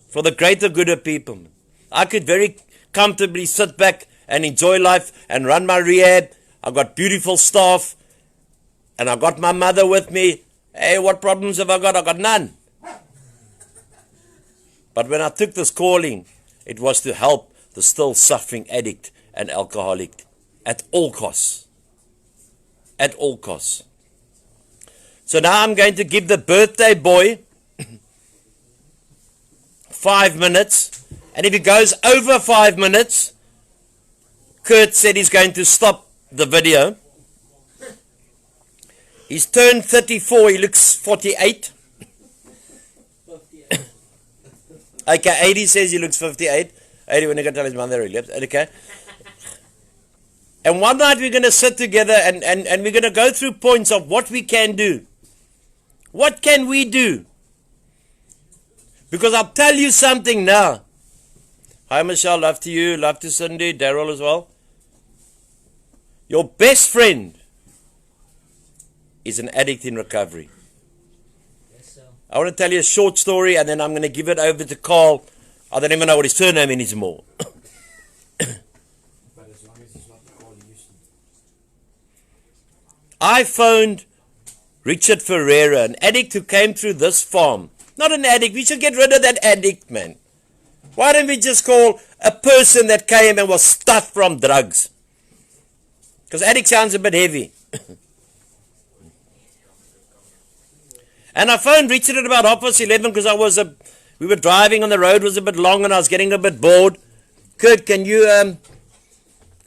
for the greater good of people. Man. I could very comfortably sit back and enjoy life and run my rehab. I've got beautiful staff. And I got my mother with me. Hey, what problems have I got? I got none. But when I took this calling, it was to help the still suffering addict and alcoholic at all costs. At all costs. So now I'm going to give the birthday boy 5 minutes. And if he goes over 5 minutes, Kurt said he's going to stop the video. He's turned 34, he looks 48. Okay, 80 says he looks 58. 80 when he can tell his mother he lives. Okay. And one night we're going to sit together and we're going to go through points of what we can do. What can we do? Because I'll tell you something now. Hi Michelle, love to you, love to Cindy, Daryl as well. Your best friend is an addict in recovery. Yes, sir. I want to tell you a short story and then I'm going to give it over to Carl. I don't even know what his surname is anymore. But as long as it's not Carl Houston. I phoned Richard Ferreira, an addict who came through this farm. Not an addict, we should get rid of that addict, man. Why don't we just call a person that came and was stuffed from drugs? Because addict sounds a bit heavy. And I phoned Richard at about 11:30 because we were driving on the road, was a bit long and I was getting a bit bored. Kurt, can you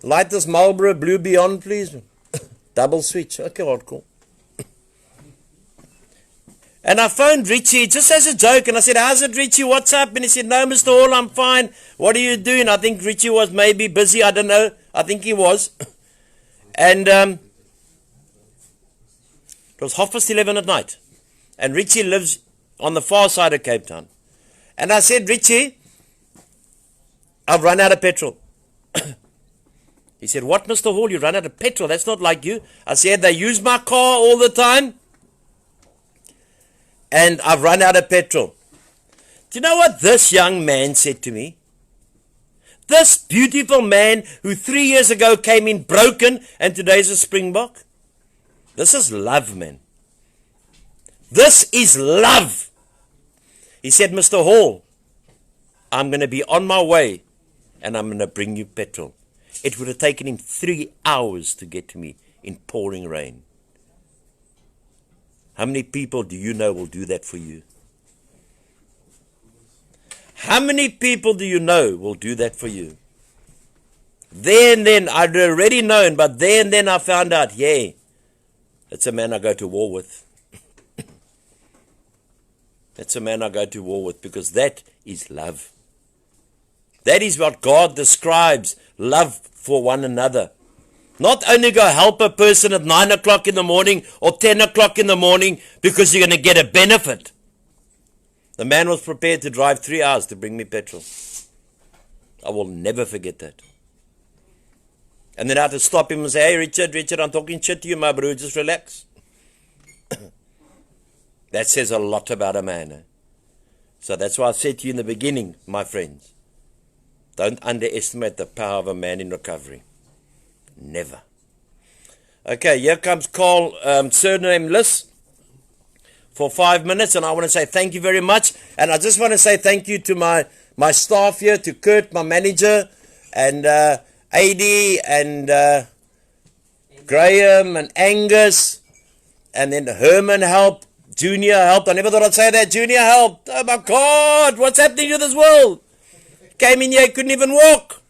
light this Marlboro Blue Beyond, please? Double switch. Okay, hardcore. And I phoned Richie just as a joke and I said, how's it, Richie? What's up? And he said, no, Mr. Hall, I'm fine. What are you doing? I think Richie was maybe busy. I don't know. I think he was. And it was 11:30 at night. And Richie lives on the far side of Cape Town. And I said, Richie, I've run out of petrol. He said, what, Mr. Hall? You run out of petrol? That's not like you. I said, they use my car all the time. And I've run out of petrol. Do you know what this young man said to me? This beautiful man who 3 years ago came in broken and today's a Springbok. This is love, man. This is love. He said, Mr. Hall, I'm going to be on my way and I'm going to bring you petrol. It would have taken him 3 hours to get to me in pouring rain. How many people do you know will do that for you? How many people do you know will do that for you? There and then, I'd already known, but there and then I found out, yeah, that's a man I go to war with. That's a man I go to war with because that is love. That is what God describes, love for one another. Not only go help a person at 9 o'clock in the morning or 10 o'clock in the morning because you're going to get a benefit. The man was prepared to drive 3 hours to bring me petrol. I will never forget that. And then I had to stop him and say, hey, Richard, I'm talking shit to you, my bro, just relax. That says a lot about a man. Eh? So that's why I said to you in the beginning, my friends, don't underestimate the power of a man in recovery. Never. Okay, here comes Carl, surnameless, for 5 minutes, and I want to say thank you very much. And I just want to say thank you to my staff here, to Kurt, my manager, and AD, and Graham and Angus, and then Herman helped, Junior helped. I never thought I'd say that. Junior helped. Oh my God, what's happening to this world? Came in here, he couldn't even walk.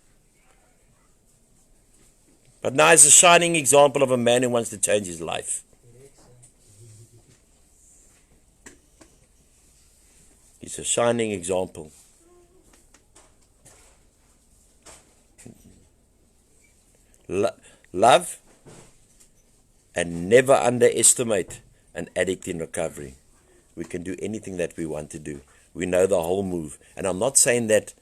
But now he's a shining example of a man who wants to change his life. He's a shining example. Love and never underestimate an addict in recovery. We can do anything that we want to do. We know the whole move. And I'm not saying that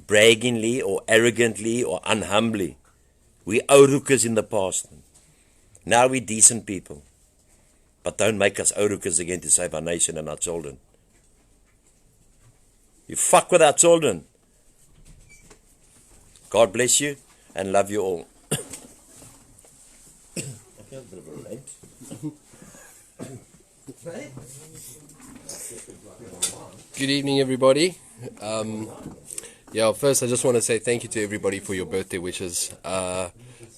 braggingly or arrogantly or unhumbly. We ourookers in the past. Now we're decent people. But don't make us ourookers again to save our nation and our children. You fuck with our children. God bless you and love you all. Good evening, everybody. First I just want to say thank you to everybody for your birthday wishes.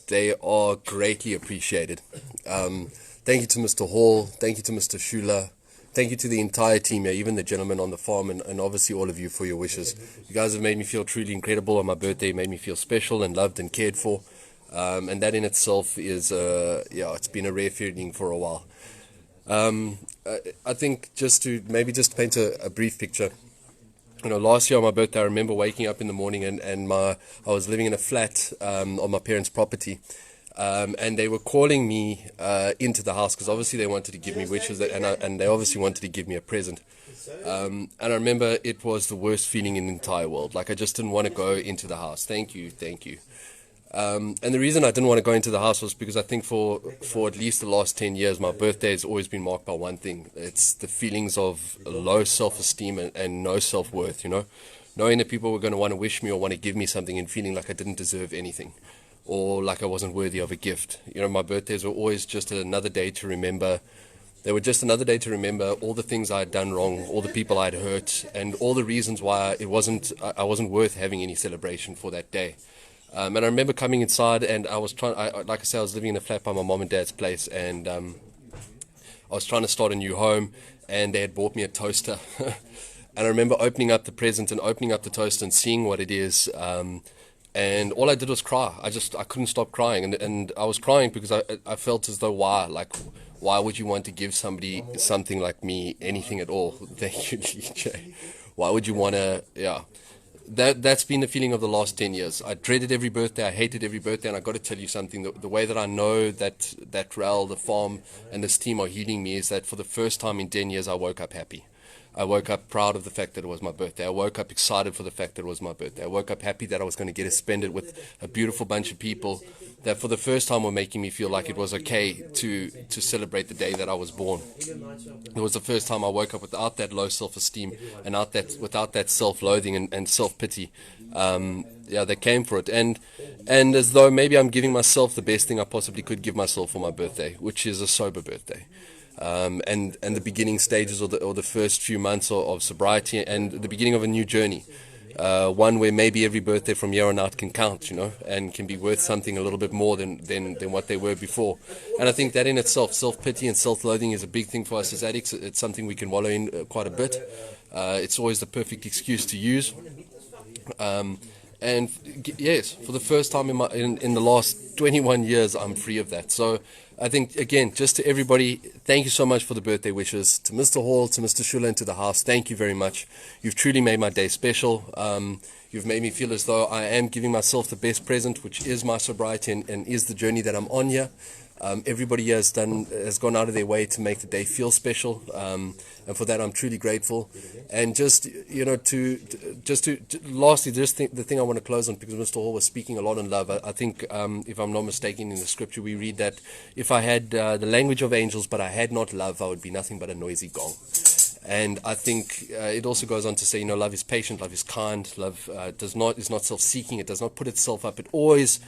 They are greatly appreciated. Thank you to Mr. Hall, thank you to Mr. Schuler, thank you to the entire team here, even the gentlemen on the farm, and obviously all of you for your wishes. You guys have made me feel truly incredible on my birthday, made me feel special and loved and cared for. And that in itself is, it's been a rare feeling for a while. I think just to paint a brief picture. Last year on my birthday, I remember waking up in the morning and I was living in a flat on my parents' property, and they were calling me into the house because obviously they wanted to give me wishes, and they obviously wanted to give me a present. And I remember it was the worst feeling in the entire world. Like I just didn't want to go into the house. Thank you. And the reason I didn't want to go into the house was because I think for at least the last 10 years, my birthday has always been marked by one thing. It's the feelings of low self-esteem and no self-worth, knowing that people were going to want to wish me or want to give me something and feeling like I didn't deserve anything or like I wasn't worthy of a gift. My birthdays were always just another day to remember. They were just another day to remember all the things I had done wrong, all the people I'd hurt, and all the reasons why I wasn't worth having any celebration for that day. And I remember coming inside, and I was like I said, I was living in a flat by my mom and dad's place, and I was trying to start a new home, and they had bought me a toaster. And I remember opening up the present and opening up the toaster and seeing what it is, and all I did was cry. I couldn't stop crying, and I was crying because I felt as though why would you want to give somebody something like me anything at all? Thank you, DJ. Why would you want to, That's been the feeling of the last 10 years. I dreaded every birthday. I hated every birthday. And I got to tell you something. The way that I know that RAEL, the farm, and this team are healing me is that for the first time in 10 years, I woke up happy. I woke up proud of the fact that it was my birthday. I woke up excited for the fact that it was my birthday. I woke up happy that I was going to get to spend it with a beautiful bunch of people that for the first time were making me feel like it was okay to celebrate the day that I was born. It was the first time I woke up without that low self-esteem and without that self-loathing and self-pity. They came for it. And as though maybe I'm giving myself the best thing I possibly could give myself for my birthday, which is a sober birthday. And the beginning stages or the first few months of sobriety and the beginning of a new journey. One where maybe every birthday from here on out can count, and can be worth something a little bit more than what they were before. And I think that in itself, self-pity and self-loathing is a big thing for us as addicts. It's something we can wallow in quite a bit. It's always the perfect excuse to use. And yes, for the first time in the last 21 years, I'm free of that. So I think, again, just to everybody, thank you so much for the birthday wishes. To Mr. Hall, to Mr. Schuler, and to the house, thank you very much. You've truly made my day special. You've made me feel as though I am giving myself the best present, which is my sobriety and is the journey that I'm on here. Everybody here has gone out of their way to make the day feel special, and for that I'm truly grateful. And lastly, the thing I want to close on, because Mr. Hall was speaking a lot on love. I think, if I'm not mistaken, in the scripture we read that if I had the language of angels but I had not love, I would be nothing but a noisy gong. And I think it also goes on to say, love is patient, love is kind, love is not self-seeking, it does not put itself up, it always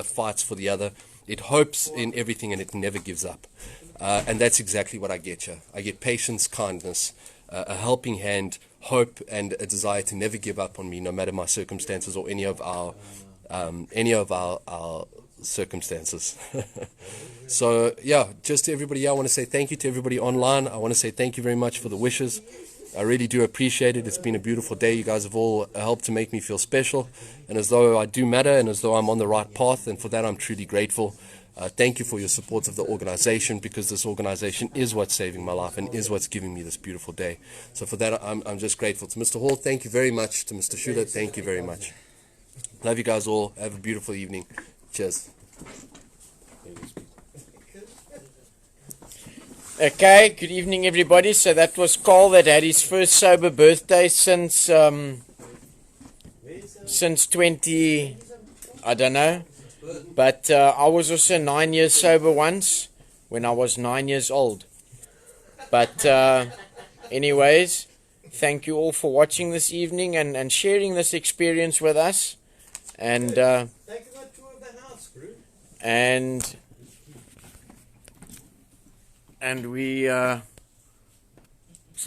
fights for the other. It hopes in everything and it never gives up. And that's exactly what I get here. I get patience, kindness, a helping hand, hope, and a desire to never give up on me, no matter my circumstances or any of our circumstances. So yeah, just to everybody, I want to say thank you to everybody online. I want to say thank you very much for the wishes. I really do appreciate it. It's been a beautiful day. You guys have all helped to make me feel special and as though I do matter and as though I'm on the right path, and for that I'm truly grateful. Thank you for your support of the organization, because this organization is what's saving my life and is what's giving me this beautiful day. So for that, I'm just grateful. To Mr. Hall, thank you very much. To Mr. Schuler, thank you very much. Love you guys all. Have a beautiful evening. Cheers. Okay, good evening everybody. So that was Carl that had his first sober birthday since 20, I don't know. But I was also 9 years sober once, when I was 9 years old. But anyways, thank you all for watching this evening and sharing this experience with us. And Take a tour of the house, Bruce. And we it's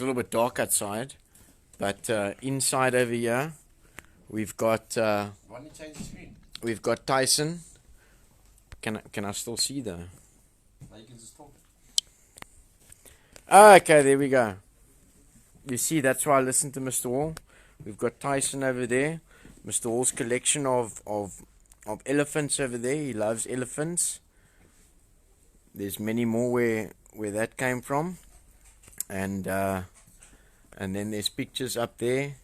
a little bit dark outside, but inside over here we've got Why don't you change the screen? we've got Tyson. Can I still see though? Now you can just talk. Ah, okay, there we go. You see, that's why I listen to Mr. Hall. We've got Tyson over there. Mr. Hall's collection of elephants over there. He loves elephants. There's many more where that came from. And then there's pictures up there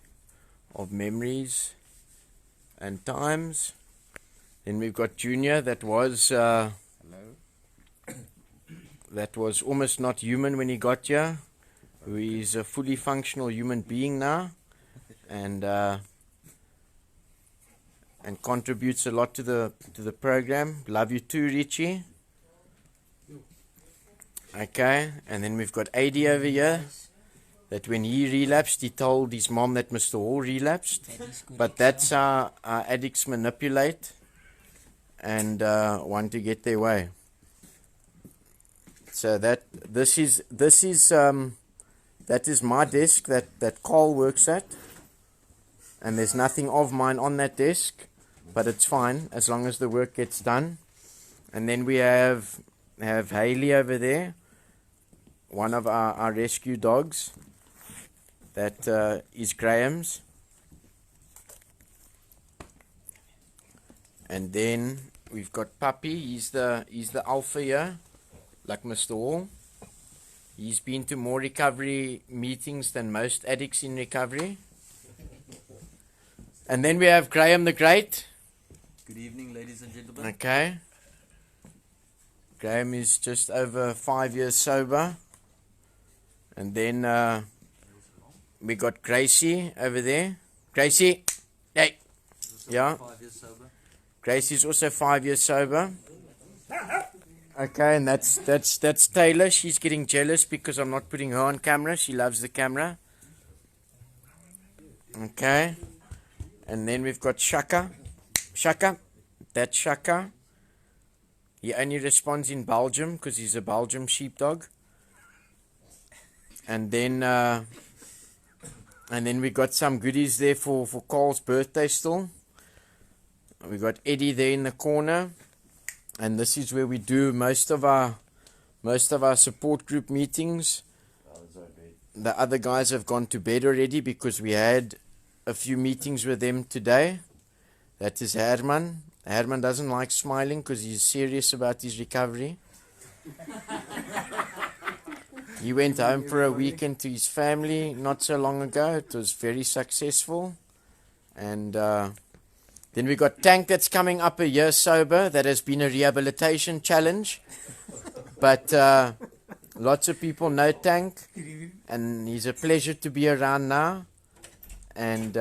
of memories and times. Then we've got Junior that was that was almost not human when he got here. He's a fully functional human being now, and contributes a lot to the program. Love you too, Richie. Okay, and then we've got AD over here. That when he relapsed, he told his mom that Mr. Hall relapsed. But that's how addicts manipulate and want to get their way. So that is my desk that Carl works at, and there's nothing of mine on that desk, but it's fine as long as the work gets done. And then we have Haley over there, one of our rescue dogs. That is Graham's. And then we've got Puppy. He's the alpha here, like Mr. Hall. He's been to more recovery meetings than most addicts in recovery. And then we have Graham the Great. Good evening, ladies and gentlemen. Okay. Graham is just over 5 years sober. And then we got Gracie over there. Gracie, hey, yeah. 5 years sober. Gracie's also 5 years sober. Okay, and that's Taylor. She's getting jealous because I'm not putting her on camera. She loves the camera. Okay, and then we've got Shaka. Shaka, that's Shaka. He only responds in Belgium because he's a Belgium sheepdog. And then we got some goodies there for Carl's birthday still. We got Eddie there in the corner, and this is where we do most of our support group meetings. The other guys have gone to bed already because we had a few meetings with them today. That is Herman. Herman doesn't like smiling because he's serious about his recovery. He went home for a weekend to his family not so long ago. It was very successful. And then we got Tank that's coming up a year sober. That has been a rehabilitation challenge. But lots of people know Tank. And he's a pleasure to be around now. And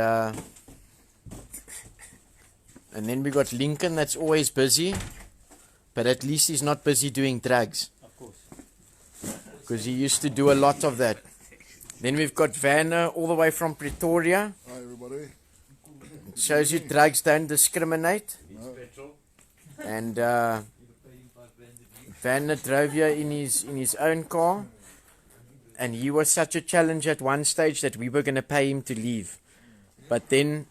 then we got Lincoln that's always busy. But at least he's not busy doing drugs. Because he used to do a lot of that. Then we've got Vanna all the way from Pretoria. Hi everybody. It shows you drugs don't discriminate. No. And Vanna drove here in his own car. And he was such a challenge at one stage that we were going to pay him to leave. But then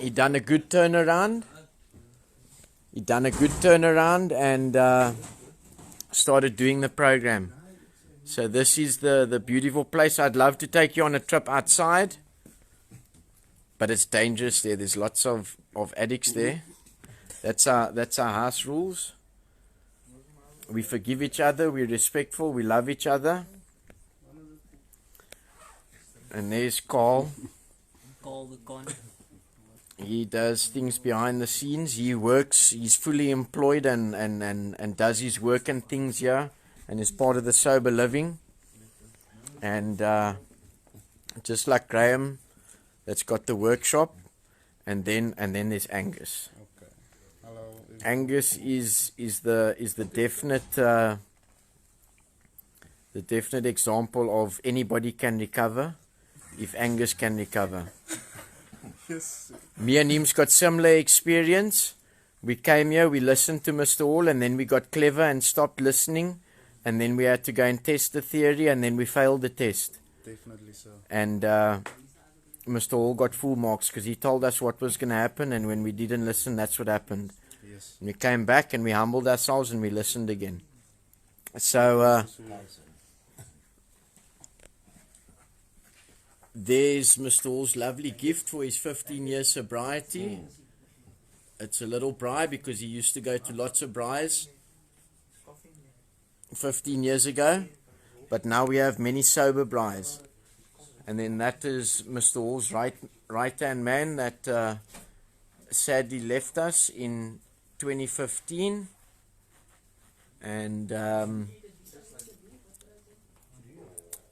he done a good turnaround. he done a good turnaround and started doing the program. So this is the beautiful place. I'd love to take you on a trip outside, but it's dangerous there. There's lots of addicts there. That's our house rules. We forgive each other, we're respectful, we love each other. And there's Carl. Call the con. He does things behind the scenes. He works, he's fully employed and does his work and things here and is part of the sober living. And just like Graham, that's got the workshop. And then there's Angus. Okay. Hello. Angus is the definite example of anybody can recover if Angus can recover. Yes. Me and him's got similar experience. We came here, we listened to Mr. Hall, and then we got clever and stopped listening, and then we had to go and test the theory, and then we failed the test. Definitely so. And Mr. Hall got full marks because he told us what was going to happen, and when we didn't listen, that's what happened. Yes. And we came back and we humbled ourselves and we listened again. So there's Mr. Hall's lovely gift for his 15 year sobriety. It's a little braai because he used to go to lots of braais 15 years ago, but now we have many sober braais. And then that is Mr. Hall's right hand man that sadly left us in 2015,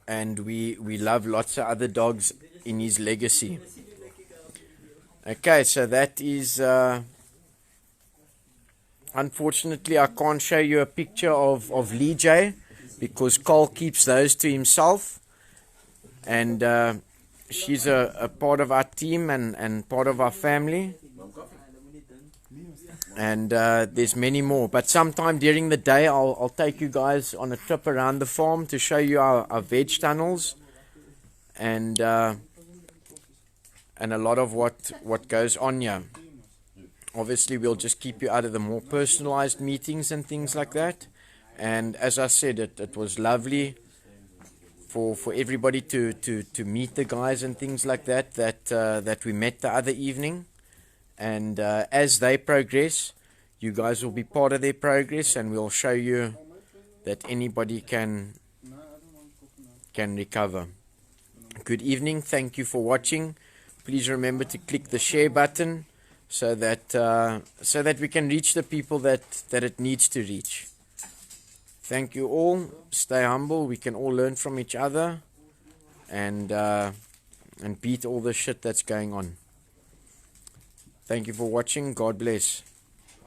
and we love lots of other dogs in his legacy. Okay, so that is unfortunately I can't show you a picture of Lee J because Carl keeps those to himself, and she's a part of our team and part of our family. And there's many more, but sometime during the day I'll take you guys on a trip around the farm to show you our veg tunnels and a lot of what goes on here. Obviously we'll just keep you out of the more personalized meetings and things like that. And as I said, it was lovely for everybody to meet the guys and things like that we met the other evening. And as they progress, you guys will be part of their progress, and we'll show you that anybody can recover. Good evening. Thank you for watching. Please remember to click the share button so that we can reach the people that it needs to reach. Thank you all. Stay humble. We can all learn from each other and beat all the shit that's going on. Thank you for watching. God bless.